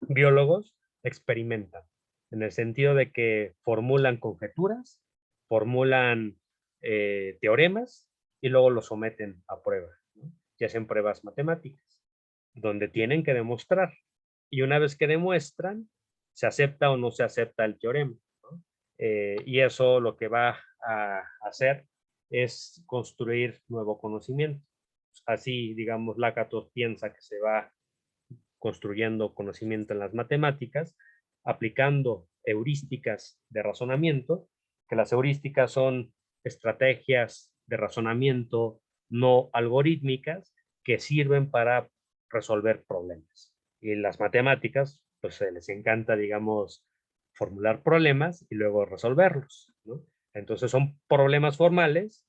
biólogos, experimentan, en el sentido de que formulan conjeturas, formulan teoremas y luego los someten a prueba, ¿no? Ya hacen pruebas matemáticas, donde tienen que demostrar. Y una vez que demuestran, se acepta o no se acepta el teorema, ¿no? Y eso lo que va a hacer es construir nuevo conocimiento. Así, digamos, Lakatos piensa que se va construyendo conocimiento en las matemáticas, aplicando heurísticas de razonamiento, que las heurísticas son estrategias de razonamiento no algorítmicas que sirven para resolver problemas. Y las matemáticas, pues les encanta, digamos, formular problemas y luego resolverlos, ¿no? Entonces son problemas formales,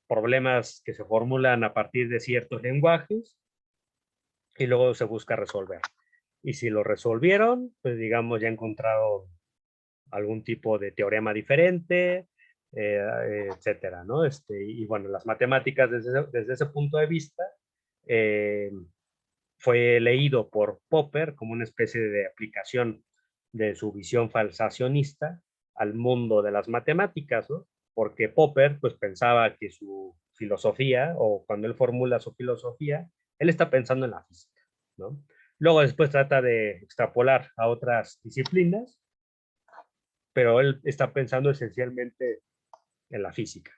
problemas que se formulan a partir de ciertos lenguajes, y luego se busca resolver. Y si lo resolvieron, pues digamos ya encontraron algún tipo de teorema diferente, etcétera, ¿no? Y bueno, las matemáticas desde ese punto de vista fue leído por Popper como una especie de aplicación de su visión falsacionista al mundo de las matemáticas, ¿no? Porque Popper pues pensaba que su filosofía, o cuando él formula su filosofía, él está pensando en la física, ¿no? Luego después trata de extrapolar a otras disciplinas, pero él está pensando esencialmente en la física,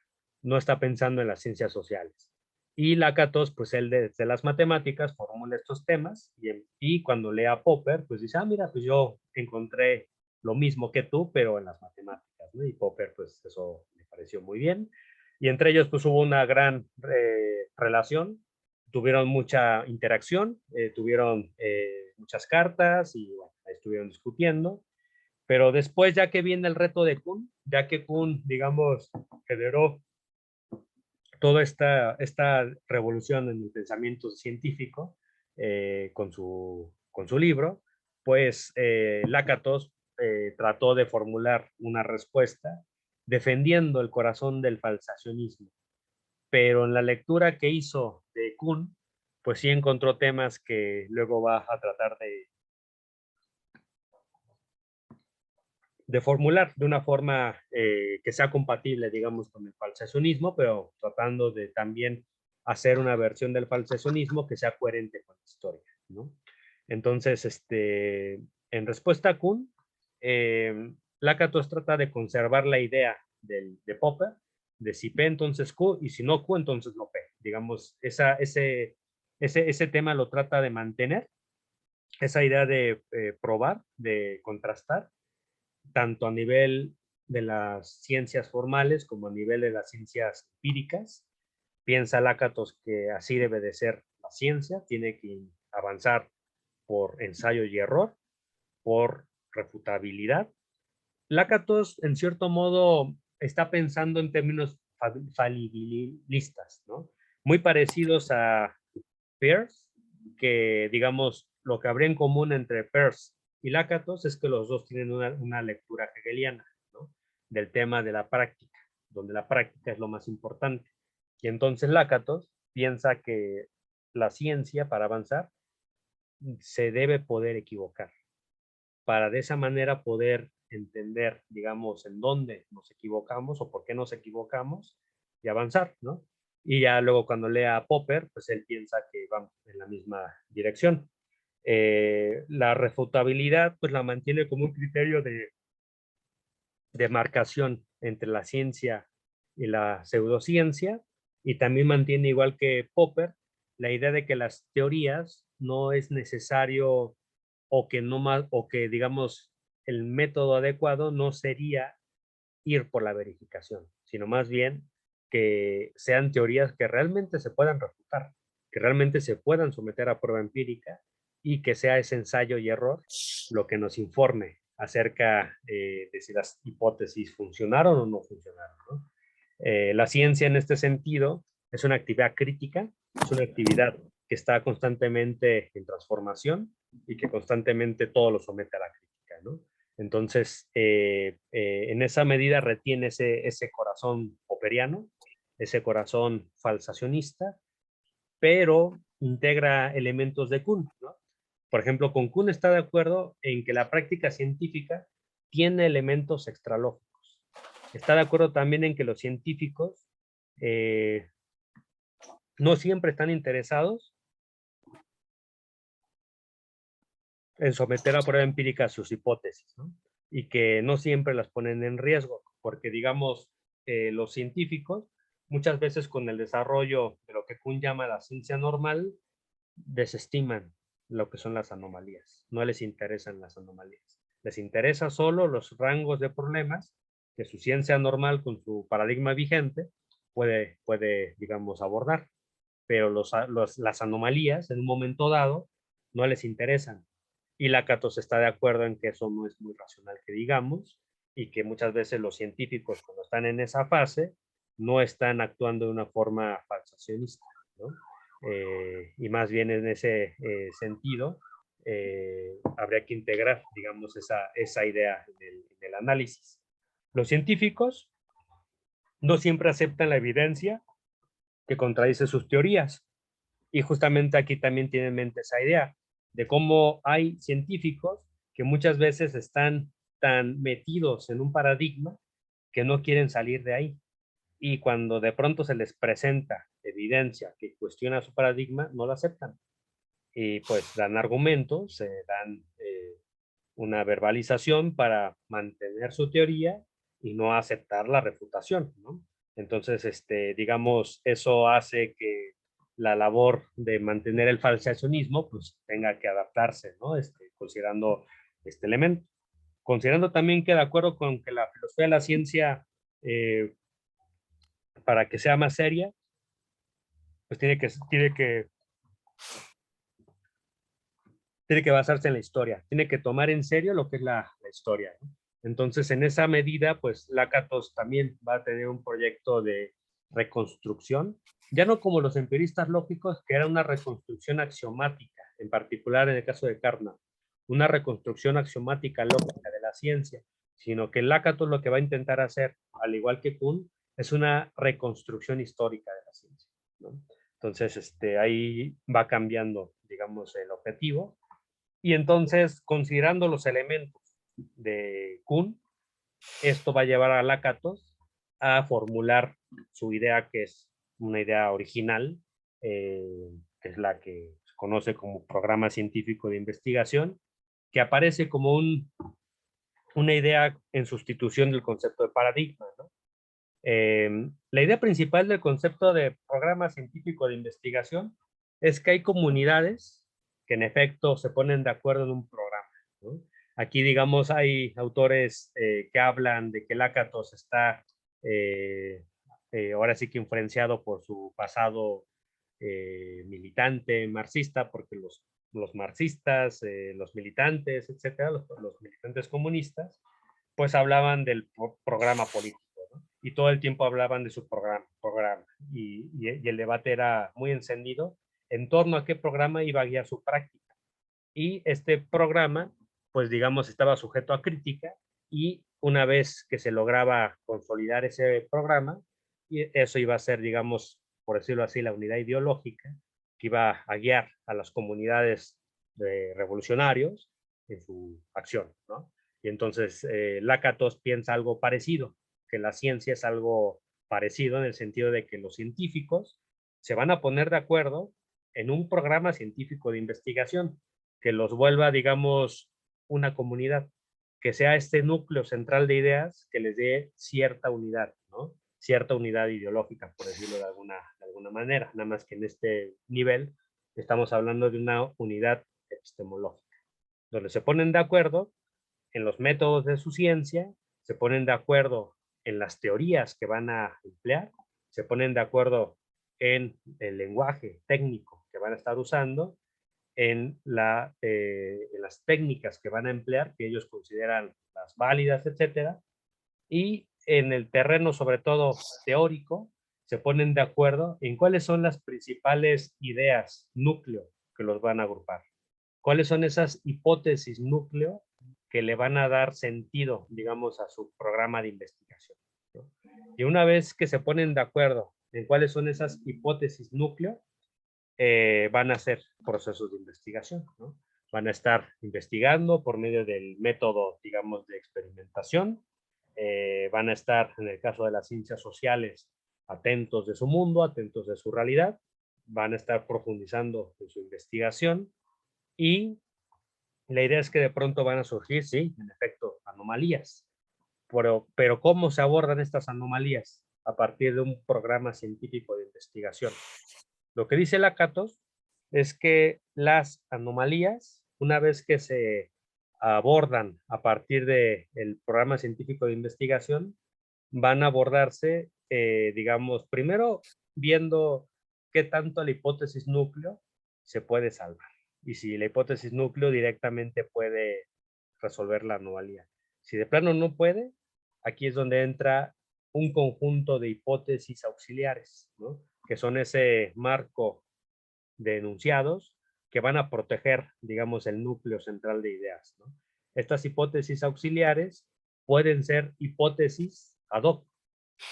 no está pensando en las ciencias sociales. Y Lakatos, pues él desde las matemáticas formula estos temas y cuando lee a Popper, pues dice, ah, mira, pues yo encontré lo mismo que tú, pero en las matemáticas, ¿no? Y Popper, pues eso le pareció muy bien. Y entre ellos, pues hubo una gran relación, tuvieron mucha interacción, tuvieron muchas cartas y bueno, estuvieron discutiendo. Pero después, ya que viene el reto de Kuhn, ya que Kuhn, digamos, generó toda esta revolución en el pensamiento científico con su libro, pues Lakatos trató de formular una respuesta defendiendo el corazón del falsacionismo. Pero en la lectura que hizo de Kuhn, pues sí encontró temas que luego va a tratar de formular de una forma que sea compatible, digamos, con el falsacionismo, pero tratando de también hacer una versión del falsacionismo que sea coherente con la historia, ¿no? Entonces, en respuesta a Kuhn, Lakatos trata de conservar la idea de Popper, de si P entonces Q, y si no Q entonces no P. Digamos, ese tema lo trata de mantener, esa idea de probar, de contrastar, tanto a nivel de las ciencias formales como a nivel de las ciencias empíricas. Piensa Lakatos que así debe de ser la ciencia, tiene que avanzar por ensayo y error, por refutabilidad. Lakatos, en cierto modo, está pensando en términos falibilistas, ¿no? Muy parecidos a Peirce, que digamos, lo que habría en común entre Peirce y Lakatos es que los dos tienen una lectura hegeliana, ¿no? Del tema de la práctica, donde la práctica es lo más importante. Y entonces Lakatos piensa que la ciencia, para avanzar, se debe poder equivocar, para de esa manera poder entender, digamos, en dónde nos equivocamos o por qué nos equivocamos y avanzar, ¿no? Y ya luego cuando lea a Popper, pues él piensa que vamos en la misma dirección. La refutabilidad, pues la mantiene como un criterio de marcación entre la ciencia y la pseudociencia, y también mantiene, igual que Popper, la idea de que las teorías no es necesario, o que no más, o que digamos el método adecuado no sería ir por la verificación, sino más bien que sean teorías que realmente se puedan refutar, que realmente se puedan someter a prueba empírica y que sea ese ensayo y error lo que nos informe acerca de si las hipótesis funcionaron o no funcionaron, ¿no? La ciencia en este sentido es una actividad crítica, es una actividad que está constantemente en transformación y que constantemente todo lo somete a la crítica, ¿no? Entonces, en esa medida retiene ese corazón popperiano, ese corazón falsacionista, pero integra elementos de Kuhn, ¿no? Por ejemplo, con Kuhn está de acuerdo en que la práctica científica tiene elementos extralógicos. Está de acuerdo también en que los científicos no siempre están interesados en someter a prueba empírica sus hipótesis, ¿no? Y que no siempre las ponen en riesgo, porque digamos, los científicos muchas veces con el desarrollo de lo que Kuhn llama la ciencia normal, desestiman lo que son las anomalías, no les interesan las anomalías, les interesa solo los rangos de problemas que su ciencia normal con su paradigma vigente puede digamos, abordar, pero las anomalías en un momento dado no les interesan. Y Lakatos está de acuerdo en que eso no es muy racional que digamos, y que muchas veces los científicos cuando están en esa fase no están actuando de una forma falsacionista, ¿no? Y más bien en ese sentido habría que integrar, digamos, esa idea en el análisis. Los científicos no siempre aceptan la evidencia que contradice sus teorías. Y justamente aquí también tiene en mente esa idea de cómo hay científicos que muchas veces están tan metidos en un paradigma que no quieren salir de ahí. Y cuando de pronto se les presenta evidencia que cuestiona su paradigma, no lo aceptan. Y pues dan argumentos, dan una verbalización para mantener su teoría y no aceptar la refutación, ¿no? Entonces, digamos, eso hace que la labor de mantener el falsacionismo pues tenga que adaptarse, ¿no? Considerando este elemento. Considerando también que de acuerdo con que la filosofía de la ciencia, para que sea más seria, pues tiene que basarse en la historia, tiene que tomar en serio lo que es la historia, ¿no? Entonces, en esa medida, pues Lakatos también va a tener un proyecto de reconstrucción, ya no como los empiristas lógicos, que era una reconstrucción axiomática, en particular en el caso de Carnap, una reconstrucción axiomática lógica de la ciencia, sino que Lakatos lo que va a intentar hacer, al igual que Kuhn, es una reconstrucción histórica de la ciencia, ¿no? Entonces, ahí va cambiando, digamos, el objetivo. Y entonces, considerando los elementos de Kuhn, esto va a llevar a Lakatos a formular su idea, que es una idea original, que es la que se conoce como programa científico de investigación, que aparece como una idea en sustitución del concepto de paradigma, ¿no? La idea principal del concepto de programa científico de investigación es que hay comunidades que en efecto se ponen de acuerdo en un programa, ¿no? Aquí, digamos, hay autores que hablan de que Lakatos está ahora sí que influenciado por su pasado militante marxista, porque los marxistas, los militantes, etcétera, los militantes comunistas, pues hablaban del programa político, ¿no? Y todo el tiempo hablaban de su programa. Y el debate era muy encendido en torno a qué programa iba a guiar su práctica. Y este programa, pues digamos, estaba sujeto a crítica y una vez que se lograba consolidar ese programa, y eso iba a ser, digamos, por decirlo así, la unidad ideológica que iba a guiar a las comunidades de revolucionarios en su acción, ¿no? Y entonces Lakatos piensa algo parecido, que la ciencia es algo parecido en el sentido de que los científicos se van a poner de acuerdo en un programa científico de investigación que los vuelva, digamos, una comunidad, que sea este núcleo central de ideas que les dé cierta unidad, ¿no? Cierta unidad ideológica, por decirlo de alguna manera, nada más que en este nivel estamos hablando de una unidad epistemológica, donde se ponen de acuerdo en los métodos de su ciencia, se ponen de acuerdo en las teorías que van a emplear, se ponen de acuerdo en el lenguaje técnico que van a estar usando, en las técnicas que van a emplear, que ellos consideran las válidas, etcétera, y en el terreno, sobre todo teórico, se ponen de acuerdo en cuáles son las principales ideas, núcleo, que los van a agrupar. cuáles son esas hipótesis núcleo que le van a dar sentido, digamos, a su programa de investigación, ¿no? Y una vez que se ponen de acuerdo en cuáles son esas hipótesis núcleo, van a hacer procesos de investigación, ¿no? Van a estar investigando por medio del método, digamos, de experimentación. Van a estar, en el caso de las ciencias sociales, atentos de su mundo, atentos de su realidad. Van a estar profundizando en su investigación y la idea es que de pronto van a surgir, sí, en efecto, anomalías. Pero ¿cómo se abordan estas anomalías? A partir de un programa científico de investigación. Lo que dice Lakatos es que las anomalías, una vez que se abordan a partir del programa científico de investigación, van a abordarse, digamos, primero viendo qué tanto la hipótesis núcleo se puede salvar y si la hipótesis núcleo directamente puede resolver la anomalía. Si de plano no puede, aquí es donde entra un conjunto de hipótesis auxiliares, ¿no? Que son ese marco de enunciados que van a proteger, digamos, el núcleo central de ideas, ¿no? Estas hipótesis auxiliares pueden ser hipótesis ad hoc,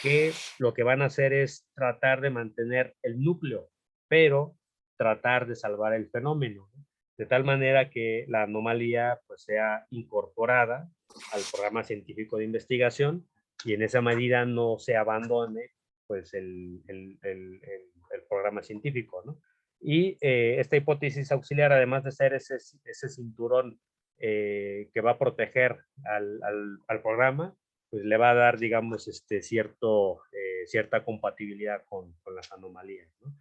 que lo que van a hacer es tratar de mantener el núcleo, pero tratar de salvar el fenómeno, ¿no? De tal manera que la anomalía pues, sea incorporada al programa científico de investigación y en esa medida no se abandone pues, el programa científico, ¿no? Y esta hipótesis auxiliar, además de ser ese cinturón que va a proteger al programa, pues le va a dar, digamos, cierta compatibilidad con las anomalías, ¿no?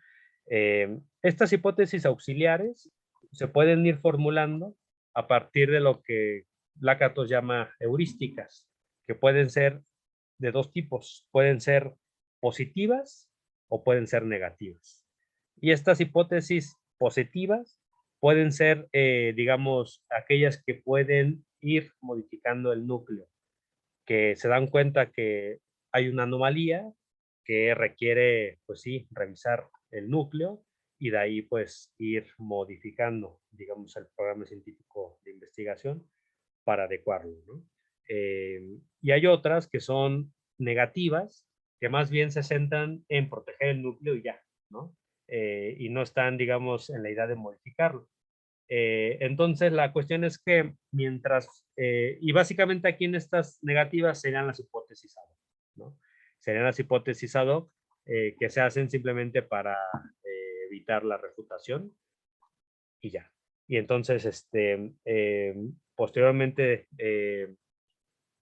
Estas hipótesis auxiliares se pueden ir formulando a partir de lo que Lakatos llama heurísticas, que pueden ser de dos tipos, pueden ser positivas o pueden ser negativas. Y estas hipótesis positivas pueden ser, digamos, aquellas que pueden ir modificando el núcleo, que se dan cuenta que hay una anomalía que requiere, pues sí, revisar el núcleo y de ahí pues ir modificando, digamos, el programa científico de investigación para adecuarlo, ¿no? Y hay otras que son negativas, que más bien se centran en proteger el núcleo y ya, ¿no? Y no están, digamos, en la idea de modificarlo. Entonces, la cuestión es que mientras, y básicamente aquí en estas negativas serían las hipótesis ad hoc, ¿no? Serían las hipótesis ad hoc que se hacen simplemente para evitar la refutación y ya. Y entonces, posteriormente,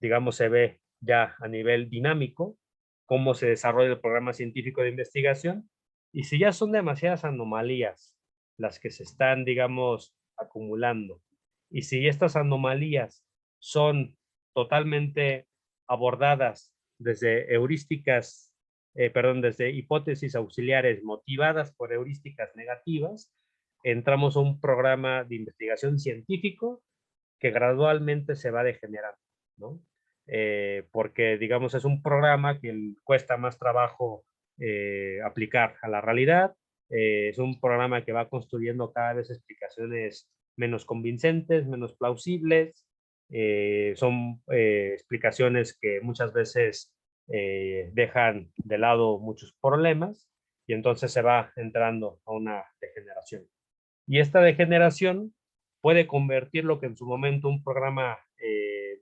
digamos, se ve ya a nivel dinámico cómo se desarrolla el programa científico de investigación y si ya son demasiadas anomalías las que se están, digamos, acumulando y si estas anomalías son totalmente abordadas desde heurísticas, desde hipótesis auxiliares motivadas por heurísticas negativas, entramos a un programa de investigación científico que gradualmente se va degenerando, ¿no? Porque, digamos, es un programa que cuesta más trabajo aplicar a la realidad, es un programa que va construyendo cada vez explicaciones menos convincentes, menos plausibles, son explicaciones que muchas veces dejan de lado muchos problemas y entonces se va entrando a una degeneración. Y esta degeneración puede convertir lo que en su momento un programa,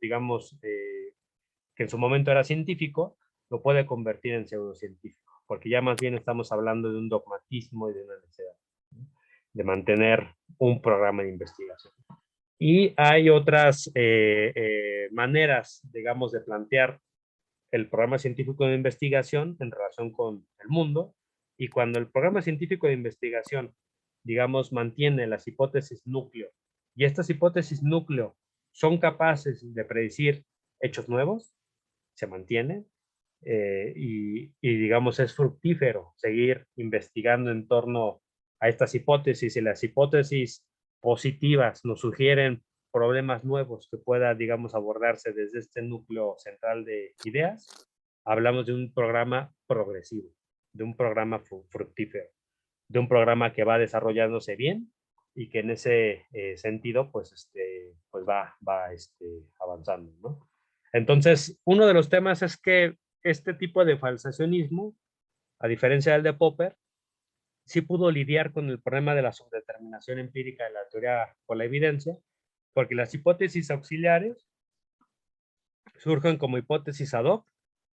digamos, que en su momento era científico, lo puede convertir en pseudocientífico, porque ya más bien estamos hablando de un dogmatismo y de una necesidad, ¿no? De mantener un programa de investigación. Y hay otras maneras, digamos, de plantear el programa científico de investigación en relación con el mundo, y cuando el programa científico de investigación, digamos, mantiene las hipótesis núcleo, y estas hipótesis núcleo son capaces de predecir hechos nuevos, se mantiene, digamos, es fructífero seguir investigando en torno a estas hipótesis, y las hipótesis positivas nos sugieren problemas nuevos que pueda, digamos, abordarse desde este núcleo central de ideas, hablamos de un programa progresivo, de un programa fructífero, de un programa que va desarrollándose bien y que en ese sentido pues, pues va avanzando, ¿no? Entonces, uno de los temas es que este tipo de falsacionismo, a diferencia del de Popper, sí pudo lidiar con el problema de la subdeterminación empírica de la teoría por la evidencia, porque las hipótesis auxiliares surgen como hipótesis ad hoc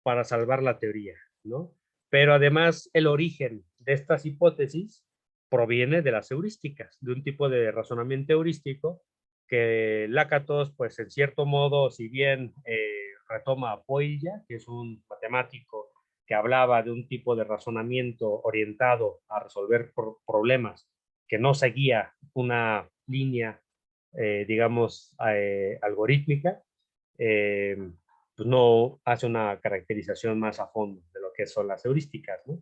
para salvar la teoría, ¿no? Pero además el origen de estas hipótesis proviene de las heurísticas, de un tipo de razonamiento heurístico que Lakatos, pues en cierto modo, si bien retoma a Poilla, que es un matemático que hablaba de un tipo de razonamiento orientado a resolver problemas que no seguía una línea, digamos, algorítmica, eh, pues no hace una caracterización más a fondo de lo que son las heurísticas, ¿no?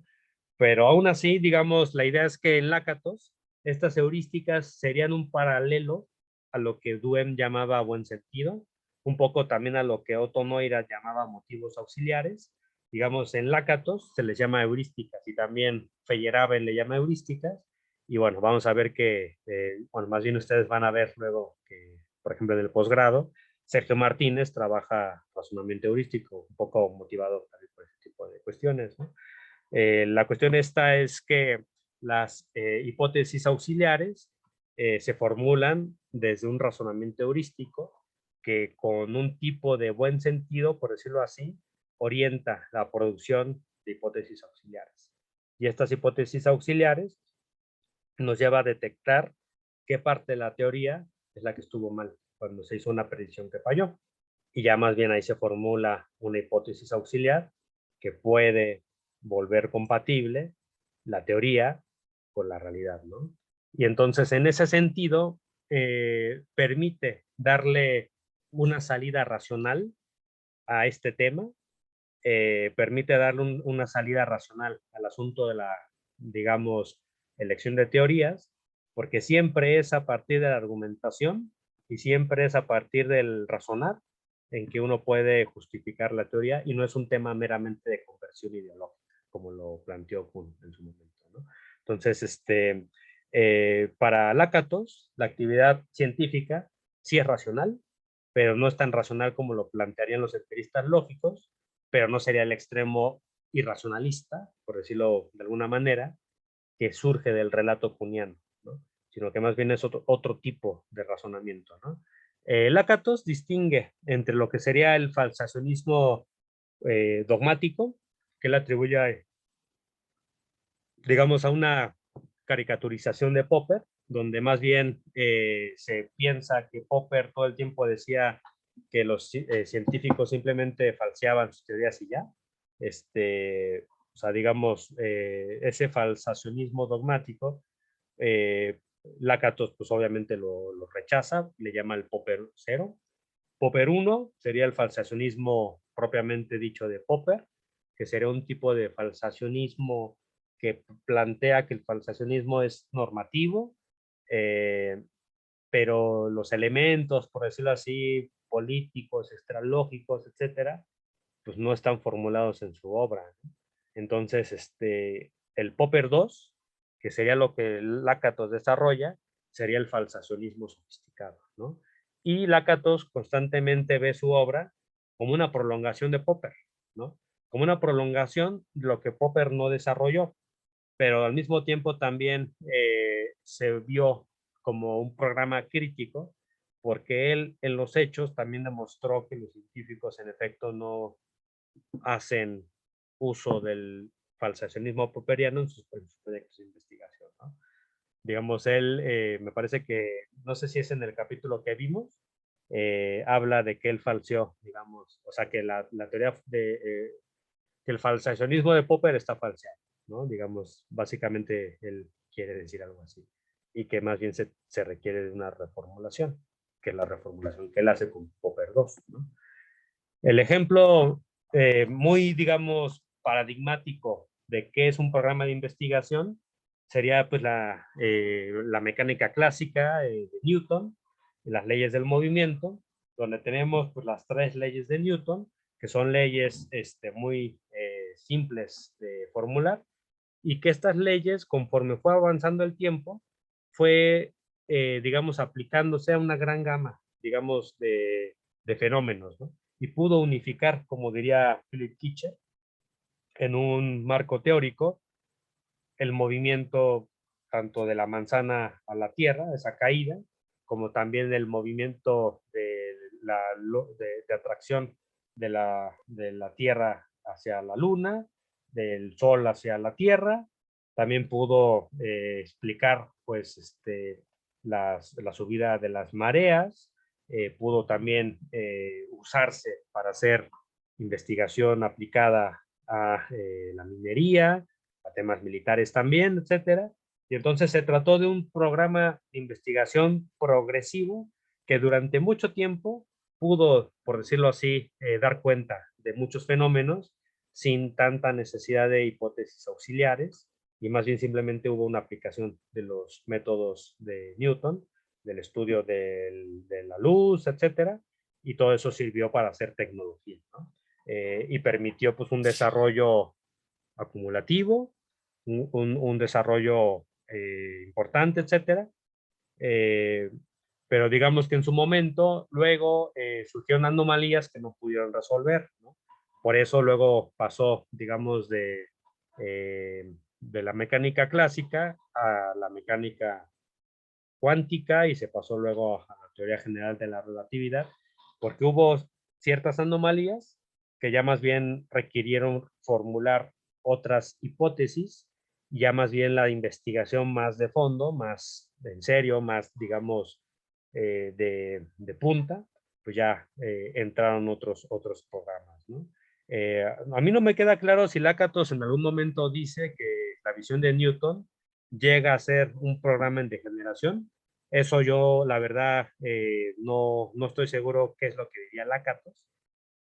Pero aún así, digamos, la idea es que en Lakatos estas heurísticas serían un paralelo a lo que Duhem llamaba buen sentido, un poco también a lo que Otto Neurath llamaba motivos auxiliares. Digamos, en Lakatos se les llama heurísticas y también Feyerabend le llama heurísticas. Y bueno, vamos a ver que, bueno, más bien ustedes van a ver luego que, por ejemplo, en el posgrado, Sergio Martínez trabaja razonamiento heurístico, un poco motivado también por ese tipo de cuestiones, ¿no? La cuestión esta es que las hipótesis auxiliares se formulan desde un razonamiento heurístico que con un tipo de buen sentido, por decirlo así, orienta la producción de hipótesis auxiliares. Y estas hipótesis auxiliares nos lleva a detectar qué parte de la teoría es la que estuvo mal cuando se hizo una predicción que falló. Y ya más bien ahí se formula una hipótesis auxiliar que puede volver compatible la teoría con la realidad, ¿no? Y entonces en ese sentido permite darle una salida racional a este tema, permite darle una salida racional al asunto de la, digamos, elección de teorías, porque siempre es a partir de la argumentación y siempre es a partir del razonar en que uno puede justificar la teoría y no es un tema meramente de conversión ideológica, como lo planteó Kuhn en su momento, ¿no? Entonces, para Lakatos, la actividad científica sí es racional, pero no es tan racional como lo plantearían los empiristas lógicos, pero no sería el extremo irracionalista, por decirlo de alguna manera, que surge del relato kuhniano, ¿no? Sino que más bien es otro tipo de razonamiento, ¿no? Lakatos distingue entre lo que sería el falsacionismo dogmático, que le atribuye, digamos, a una caricaturización de Popper, donde más bien se piensa que Popper todo el tiempo decía que los científicos simplemente falseaban sus teorías y ya. O sea, digamos, ese falsacionismo dogmático, Lakatos pues obviamente lo rechaza, le llama el Popper 0. Popper 1 sería el falsacionismo propiamente dicho de Popper, que sería un tipo de falsacionismo que plantea que el falsacionismo es normativo, eh, pero los elementos, por decirlo así, políticos, extralógicos, etcétera, pues no están formulados en su obra, ¿no? Entonces, el Popper 2, que sería lo que Lakatos desarrolla, sería el falsacionismo sofisticado, ¿no? Y Lakatos constantemente ve su obra como una prolongación de Popper, ¿no? Como una prolongación de lo que Popper no desarrolló, pero al mismo tiempo también se vio como un programa crítico, porque él en los hechos también demostró que los científicos en efecto no hacen uso del falsacionismo popperiano en sus proyectos de investigación, ¿no? Digamos, él, me parece que, no sé si es en el capítulo que vimos, habla de que él falseó, digamos, o sea, que la teoría de que el falsacionismo de Popper está falseado, ¿no? Digamos, básicamente él quiere decir algo así, y que más bien se requiere de una reformulación, que es la reformulación que él hace con Popper 2, ¿no? El ejemplo muy, digamos, paradigmático de qué es un programa de investigación sería pues la mecánica clásica de Newton, las leyes del movimiento, donde tenemos pues las 3 leyes de Newton, que son leyes muy simples de formular, y que estas leyes, conforme fue avanzando el tiempo, fue digamos, aplicándose a una gran gama, digamos, de fenómenos, ¿no? Y pudo unificar, como diría Philip Kitcher, en un marco teórico, el movimiento tanto de la manzana a la Tierra, esa caída, como también el movimiento de atracción de la Tierra hacia la Luna, del Sol hacia la Tierra. También pudo explicar pues, la subida de las mareas, pudo también usarse para hacer investigación aplicada a la minería, a temas militares también, etcétera. Y entonces se trató de un programa de investigación progresivo que durante mucho tiempo pudo, por decirlo así, dar cuenta de muchos fenómenos sin tanta necesidad de hipótesis auxiliares, y más bien simplemente hubo una aplicación de los métodos de Newton, del estudio de la luz, etcétera, y todo eso sirvió para hacer tecnología, ¿no? Y permitió pues un desarrollo acumulativo, un desarrollo importante, etcétera. Pero digamos que en su momento luego surgieron anomalías que no pudieron resolver, ¿no? Por eso luego pasó, digamos, de la mecánica clásica a la mecánica cuántica y se pasó luego a la teoría general de la relatividad, porque hubo ciertas anomalías que ya más bien requirieron formular otras hipótesis, ya más bien la investigación más de fondo, más en serio, más, digamos, de punta, pues ya entraron otros programas, ¿no? A mí no me queda claro si Lakatos en algún momento dice que la visión de Newton llega a ser un programa en degeneración. Eso yo, la verdad, no estoy seguro qué es lo que diría Lakatos,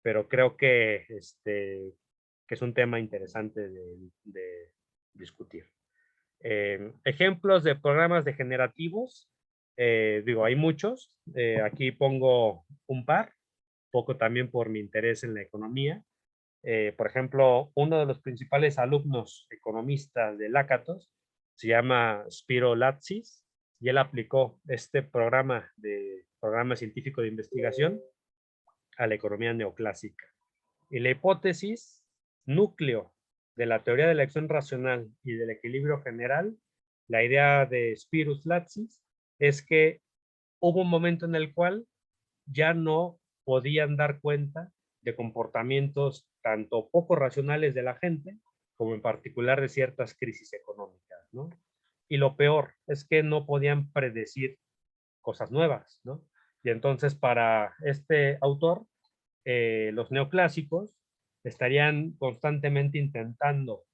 pero creo que es un tema interesante de discutir. Ejemplos de programas degenerativos, digo, hay muchos. Aquí pongo un par, poco también por mi interés en la economía. Por ejemplo, uno de los principales alumnos economistas de Lakatos se llama Spiro Latsis, y él aplicó este programa científico de investigación a la economía neoclásica. Y la hipótesis núcleo de la teoría de la acción racional y del equilibrio general, la idea de Spiros Latsis, es que hubo un momento en el cual ya no podían dar cuenta de comportamientos tanto poco racionales de la gente, como en particular de ciertas crisis económicas, ¿no? Y lo peor es que no podían predecir cosas nuevas, ¿no? Y entonces para este autor, los neoclásicos estarían constantemente intentando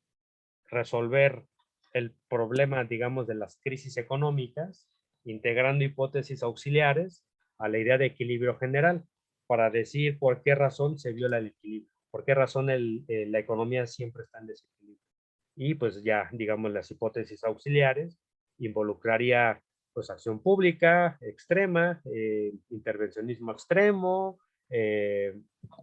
resolver el problema, digamos, de las crisis económicas, integrando hipótesis auxiliares a la idea de equilibrio general, para decir por qué razón se viola el equilibrio, por qué razón la economía siempre está en desequilibrio. Y pues ya, digamos, las hipótesis auxiliares involucraría pues acción pública extrema, intervencionismo extremo,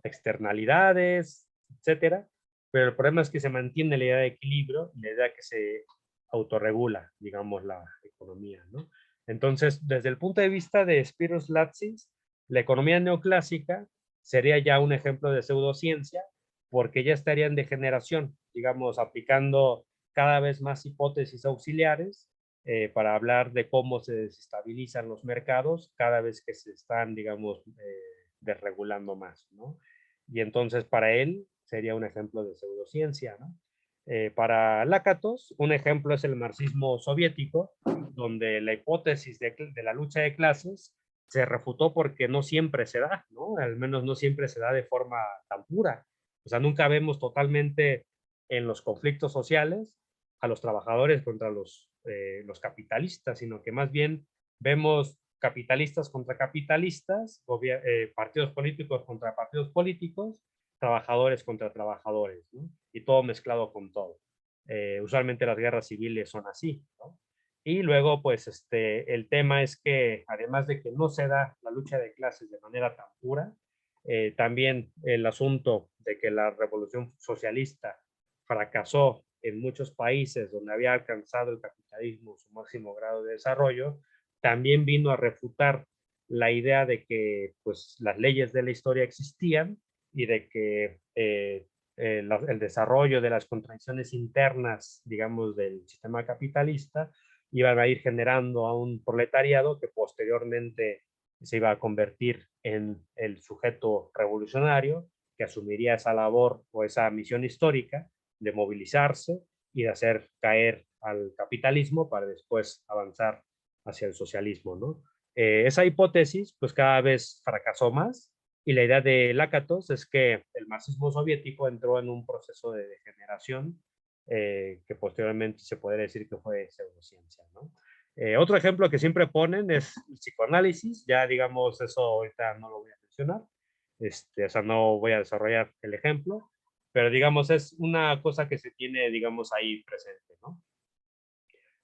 externalidades, etcétera. Pero el problema es que se mantiene la idea de equilibrio y la idea que se autorregula, digamos, la economía, ¿no? Entonces, desde el punto de vista de Spiros Latsis, la economía neoclásica sería ya un ejemplo de pseudociencia, porque ya estaría en degeneración, digamos, aplicando cada vez más hipótesis auxiliares para hablar de cómo se desestabilizan los mercados cada vez que se están, digamos, desregulando más, ¿no? Y entonces para él sería un ejemplo de pseudociencia, ¿no? Para Lakatos, un ejemplo es el marxismo soviético, donde la hipótesis de la lucha de clases se refutó porque no siempre se da, ¿no? Al menos no siempre se da de forma tan pura. O sea, nunca vemos totalmente en los conflictos sociales a los trabajadores contra los capitalistas, sino que más bien vemos capitalistas contra capitalistas, partidos políticos contra partidos políticos, trabajadores contra trabajadores, ¿no? Y todo mezclado con todo. Usualmente las guerras civiles son así, ¿no? Y luego, pues, el tema es que, además de que no se da la lucha de clases de manera tan pura, también el asunto de que la revolución socialista fracasó en muchos países donde había alcanzado el capitalismo su máximo grado de desarrollo, también vino a refutar la idea de que pues, las leyes de la historia existían y de que el desarrollo de las contradicciones internas, digamos, del sistema capitalista iban a ir generando a un proletariado que posteriormente se iba a convertir en el sujeto revolucionario que asumiría esa labor o esa misión histórica de movilizarse y de hacer caer al capitalismo para después avanzar hacia el socialismo, ¿no? Esa hipótesis pues cada vez fracasó más y la idea de Lakatos es que el marxismo soviético entró en un proceso de degeneración que posteriormente se podría decir que fue pseudociencia, ¿no? Otro ejemplo que siempre ponen es el psicoanálisis, ya digamos eso ahorita no lo voy a mencionar, o sea, no voy a desarrollar el ejemplo, pero digamos es una cosa que se tiene, digamos, ahí presente, ¿no?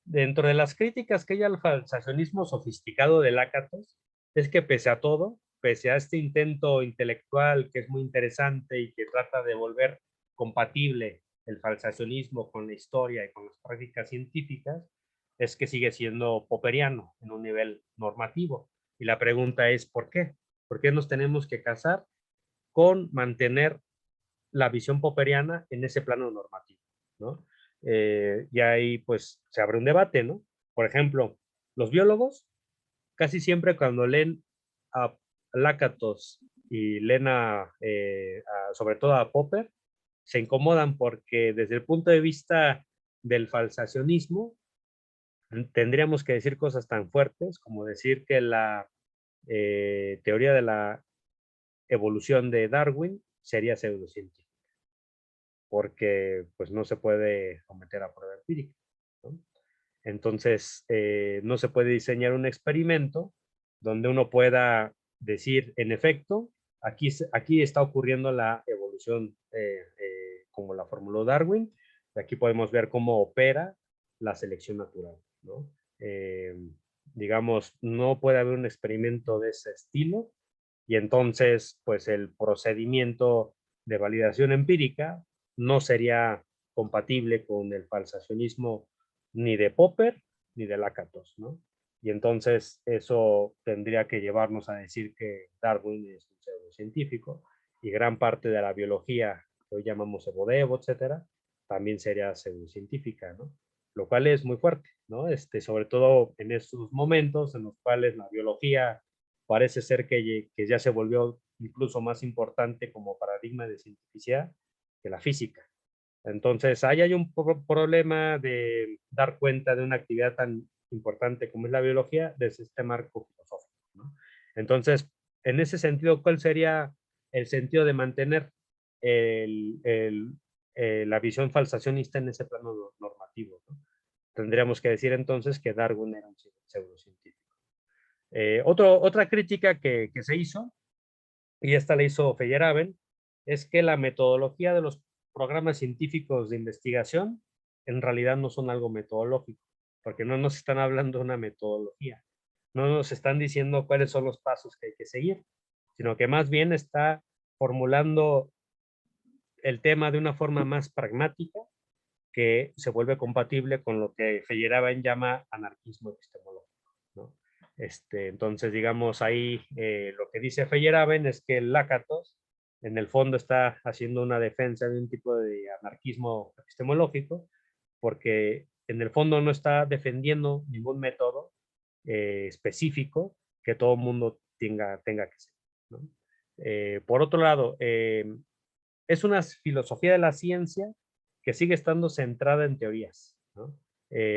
Dentro de las críticas que hay al falsacionismo sofisticado de Lakatos, es que pese a todo, pese a este intento intelectual que es muy interesante y que trata de volver compatible el falsacionismo con la historia y con las prácticas científicas, es que sigue siendo popperiano en un nivel normativo. Y la pregunta es, ¿por qué? ¿Por qué nos tenemos que casar con mantener la visión popperiana en ese plano normativo, ¿no? Y ahí pues se abre un debate, ¿no? Por ejemplo, los biólogos casi siempre cuando leen a Lakatos y leen sobre todo a Popper, se incomodan porque desde el punto de vista del falsacionismo tendríamos que decir cosas tan fuertes como decir que la teoría de la evolución de Darwin sería pseudocientífica porque pues no se puede someter a prueba empírica, ¿no? Entonces, no se puede diseñar un experimento donde uno pueda decir, en efecto, aquí está ocurriendo la evolución como la formuló Darwin, y aquí podemos ver cómo opera la selección natural, ¿no? Eh, digamos, no puede haber un experimento de ese estilo y entonces, pues el procedimiento de validación empírica no sería compatible con el falsacionismo ni de Popper ni de Lakatos, ¿no? Y entonces eso tendría que llevarnos a decir que Darwin es un pseudocientífico y gran parte de la biología que hoy llamamos evodevo, etcétera, también sería pseudocientífica, ¿no? Lo cual es muy fuerte, ¿no? Sobre todo en estos momentos en los cuales la biología parece ser que ya se volvió incluso más importante como paradigma de cientificidad que la física. Entonces, ahí hay un problema de dar cuenta de una actividad tan importante como es la biología desde este marco filosófico, ¿no? Entonces, en ese sentido, ¿cuál sería el sentido de mantener la visión falsacionista en ese plano normativo, ¿no? Tendríamos que decir entonces que Darwin era un pseudocientífico. Otra crítica que se hizo, y esta la hizo Feyerabend, es que la metodología de los programas científicos de investigación en realidad no son algo metodológico, porque no nos están hablando de una metodología, no nos están diciendo cuáles son los pasos que hay que seguir, sino que más bien está formulando el tema de una forma más pragmática que se vuelve compatible con lo que Feyerabend llama anarquismo epistemológico, ¿no? Entonces, digamos, ahí lo que dice Feyerabend es que el Lakatos en el fondo está haciendo una defensa de un tipo de anarquismo epistemológico, porque en el fondo no está defendiendo ningún método específico que todo el mundo tenga que ser, ¿no? Por otro lado, es una filosofía de la ciencia que sigue estando centrada en teorías, ¿no?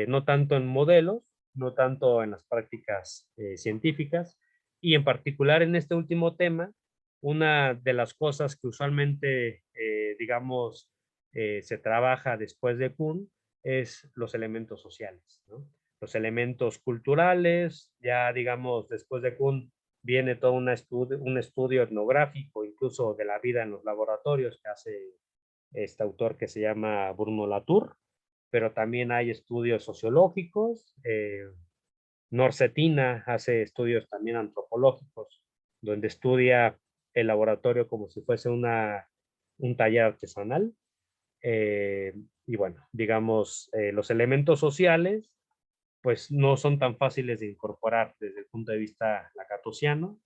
No tanto en modelos, no tanto en las prácticas científicas, y en particular en este último tema, una de las cosas que usualmente, digamos, se trabaja después de Kuhn es los elementos sociales, ¿no? Los elementos culturales, ya digamos, después de Kuhn viene todo un estudio etnográfico, incluso de la vida en los laboratorios que hace este autor que se llama Bruno Latour, pero también hay estudios sociológicos. Norcetina hace estudios también antropológicos, donde estudia el laboratorio como si fuese un taller artesanal. Y bueno, digamos, los elementos sociales pues no son tan fáciles de incorporar desde el punto de vista lacatosiano,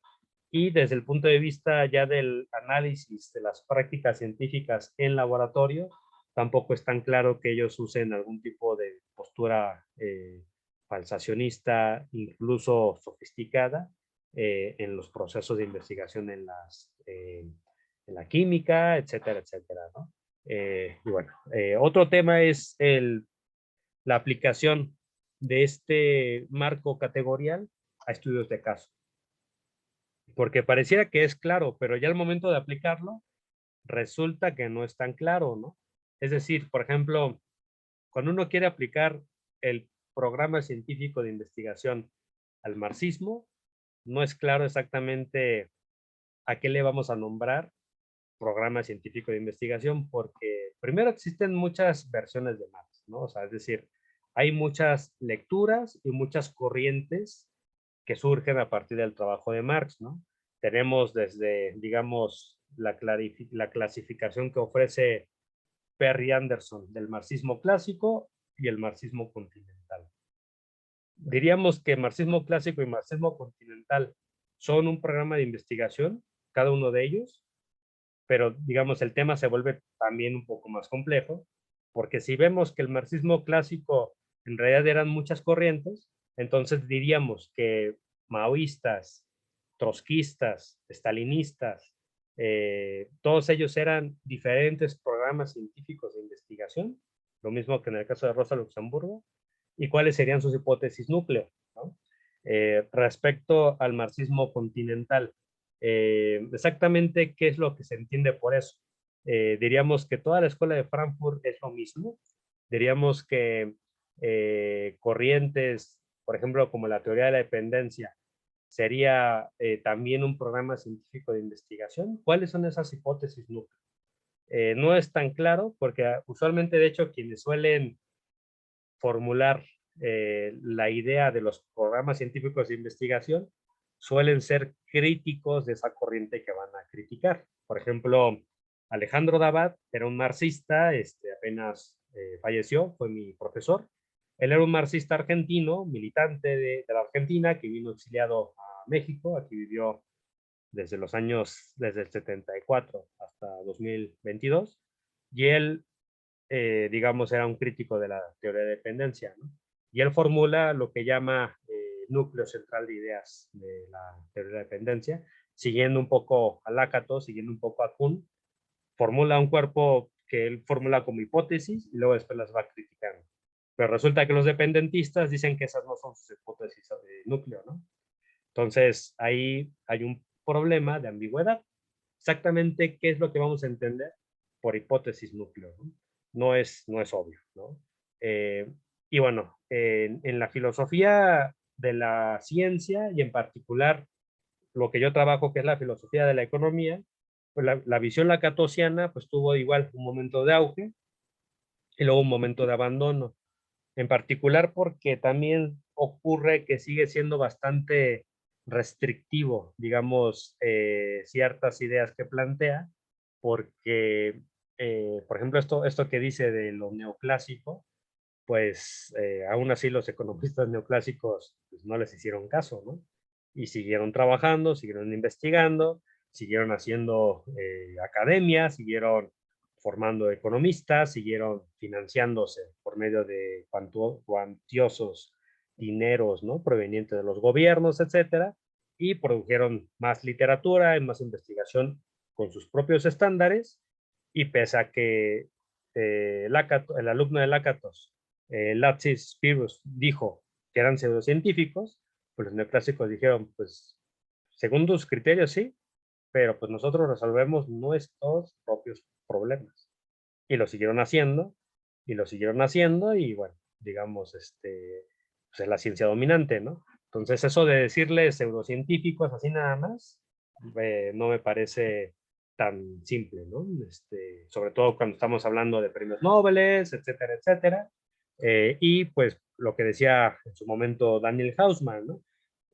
y desde el punto de vista ya del análisis de las prácticas científicas en laboratorio, tampoco es tan claro que ellos usen algún tipo de postura falsacionista, incluso sofisticada, en los procesos de investigación en la química, etcétera, etcétera, ¿no? Y bueno, otro tema es la aplicación de este marco categorial a estudios de caso. Porque pareciera que es claro, pero ya al momento de aplicarlo, resulta que no es tan claro, ¿no? Es decir, por ejemplo, cuando uno quiere aplicar el programa científico de investigación al marxismo, no es claro exactamente a qué le vamos a nombrar programa científico de investigación, porque primero existen muchas versiones de Marx, ¿no? O sea, es decir, hay muchas lecturas y muchas corrientes que surgen a partir del trabajo de Marx, ¿no? Tenemos desde, digamos, la clasificación que ofrece Perry Anderson del marxismo clásico y el marxismo continental. Diríamos que marxismo clásico y marxismo continental son un programa de investigación, cada uno de ellos, pero digamos el tema se vuelve también un poco más complejo, porque si vemos que el marxismo clásico en realidad eran muchas corrientes, entonces diríamos que maoístas, trotskistas, stalinistas, todos ellos eran diferentes programas científicos de investigación, lo mismo que en el caso de Rosa Luxemburgo, y cuáles serían sus hipótesis núcleo, ¿no? Respecto al marxismo continental, exactamente qué es lo que se entiende por eso. Diríamos que toda la escuela de Frankfurt es lo mismo. Diríamos que corrientes, por ejemplo, como la teoría de la dependencia, sería también un programa científico de investigación. ¿Cuáles son esas hipótesis núcleo? No es tan claro porque usualmente, de hecho, quienes suelen formular la idea de los programas científicos de investigación suelen ser críticos de esa corriente que van a criticar. Por ejemplo, Alejandro Dabat era un marxista, apenas falleció, fue mi profesor. Él era un marxista argentino, militante de la Argentina, que vino exiliado a México, aquí vivió desde el 74 hasta 2022, y él digamos, era un crítico de la teoría de dependencia, ¿no? Y él formula lo que llama núcleo central de ideas de la teoría de dependencia, siguiendo un poco a Lakatos, siguiendo un poco a Kuhn, formula un cuerpo que él formula como hipótesis y luego después las va criticando. Pero resulta que los dependentistas dicen que esas no son sus hipótesis de núcleo, ¿no? Entonces, ahí hay un problema de ambigüedad. Exactamente qué es lo que vamos a entender por hipótesis núcleo, ¿no? No es obvio, ¿no? Y bueno, en la filosofía de la ciencia y en particular lo que yo trabajo, que es la filosofía de la economía, pues la visión lacatosiana pues tuvo igual un momento de auge y luego un momento de abandono, en particular porque también ocurre que sigue siendo bastante restrictivo, digamos, ciertas ideas que plantea, porque, por ejemplo, esto que dice de lo neoclásico, pues aún así los economistas neoclásicos pues, no les hicieron caso, ¿no? Y siguieron trabajando, siguieron investigando, siguieron haciendo academia, siguieron formando economistas, siguieron financiándose por medio de cuantiosos dineros, ¿no? Provenientes de los gobiernos, etcétera, y produjeron más literatura y más investigación con sus propios estándares, y pese a que el alumno de Lakatos Latsis Spirus dijo que eran pseudocientíficos, pues los neoclásicos dijeron, pues, según tus criterios sí, pero pues nosotros resolvemos nuestros propios problemas. Y lo siguieron haciendo, y lo siguieron haciendo, y bueno, digamos, pues es la ciencia dominante, ¿no? Entonces eso de decirle pseudocientíficos así nada más, no me parece tan simple, ¿no? Sobre todo cuando estamos hablando de premios Nobel, etcétera, etcétera. Y pues lo que decía en su momento Daniel Hausmann, ¿no?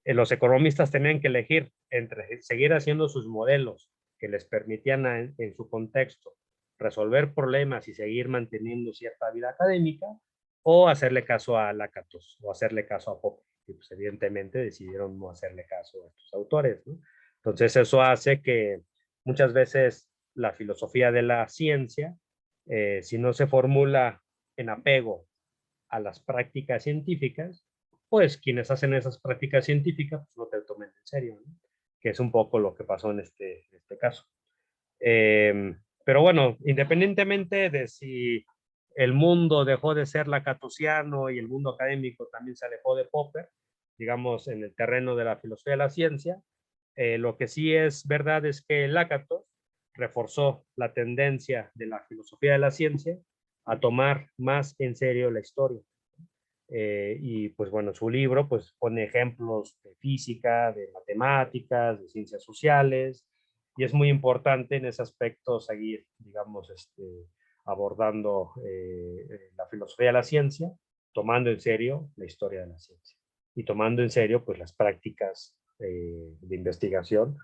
Los economistas tenían que elegir entre seguir haciendo sus modelos que les permitían en su contexto resolver problemas y seguir manteniendo cierta vida académica, o hacerle caso a Lakatos, o hacerle caso a Popper. Y pues evidentemente decidieron no hacerle caso a estos autores, ¿no? Entonces eso hace que muchas veces la filosofía de la ciencia, si no se formula en apego a las prácticas científicas, pues quienes hacen esas prácticas científicas pues, no te tomen en serio, ¿no? Que es un poco lo que pasó en este caso. Pero bueno, independientemente de si el mundo dejó de ser lacatosiano y el mundo académico también se alejó de Popper, digamos, en el terreno de la filosofía de la ciencia, lo que sí es verdad es que Lakatos reforzó la tendencia de la filosofía de la ciencia a tomar más en serio la historia. Y pues bueno, su libro pues pone ejemplos de física, de matemáticas, de ciencias sociales, y es muy importante en ese aspecto seguir, digamos, abordando la filosofía de la ciencia, tomando en serio la historia de la ciencia y tomando en serio pues las prácticas de investigación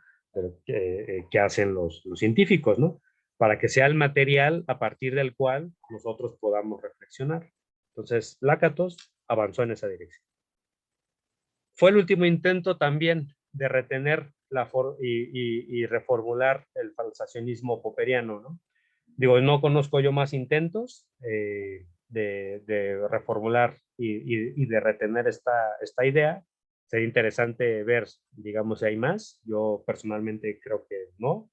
que hacen los científicos, ¿no? Para que sea el material a partir del cual nosotros podamos reflexionar. Entonces, Lakatos avanzó en esa dirección. Fue el último intento también de retener y reformular el falsacionismo popperiano, ¿no? Digo, no conozco yo más intentos de reformular y de retener esta idea. Sería interesante ver, digamos, si hay más. Yo personalmente creo que no.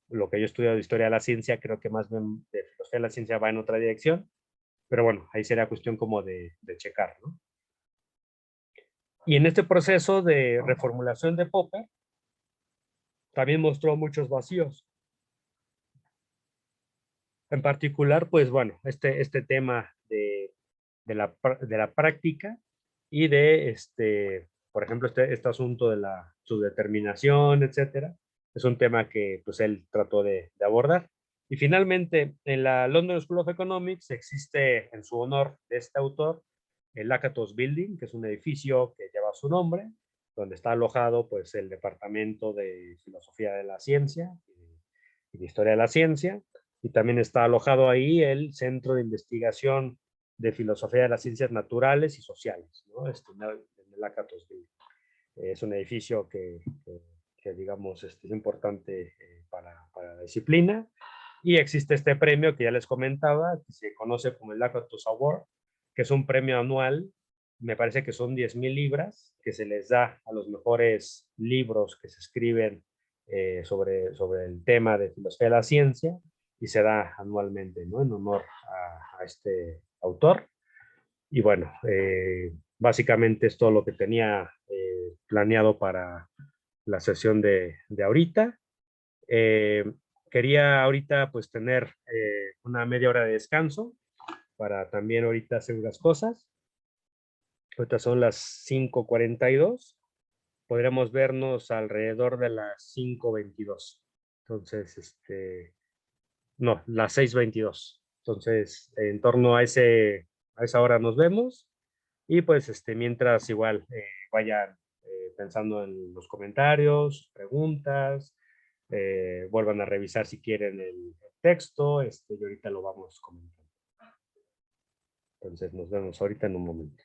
Lo que yo he estudiado de historia de la ciencia, creo que más bien de filosofía de la ciencia va en otra dirección. Pero bueno, ahí sería cuestión como de checar, ¿no? Y en este proceso de reformulación de Popper, también mostró muchos vacíos. En particular, pues bueno, este tema de la práctica y por ejemplo, este asunto de la subdeterminación, etcétera, es un tema que pues él trató de abordar. Y finalmente, en la London School of Economics existe en su honor de este autor el Lakatos Building, que es un edificio que lleva su nombre, donde está alojado pues el Departamento de Filosofía de la Ciencia y de Historia de la Ciencia, y también está alojado ahí el Centro de Investigación de Filosofía de las Ciencias Naturales y Sociales, ¿no? En el Lakatos Building. Es un edificio que digamos, es importante para la disciplina, y existe este premio que ya les comentaba, que se conoce como el Lakatos Award, que es un premio anual, me parece que son 10,000 libras, que se les da a los mejores libros que se escriben sobre el tema de filosofía de la ciencia, y se da anualmente, ¿no? En honor a este autor. Y bueno, básicamente es todo lo que tenía planeado para la sesión de ahorita. Eh, Quería ahorita pues tener una media hora de descanso para también ahorita hacer unas cosas. Ahorita son las 5:42. Podríamos vernos alrededor de las 5:22. Entonces, no, las 6:22. Entonces, en torno a esa hora nos vemos. Y pues mientras igual vayan pensando en los comentarios, preguntas, vuelvan a revisar si quieren el texto, y ahorita lo vamos comentando. Entonces nos vemos ahorita en un momento.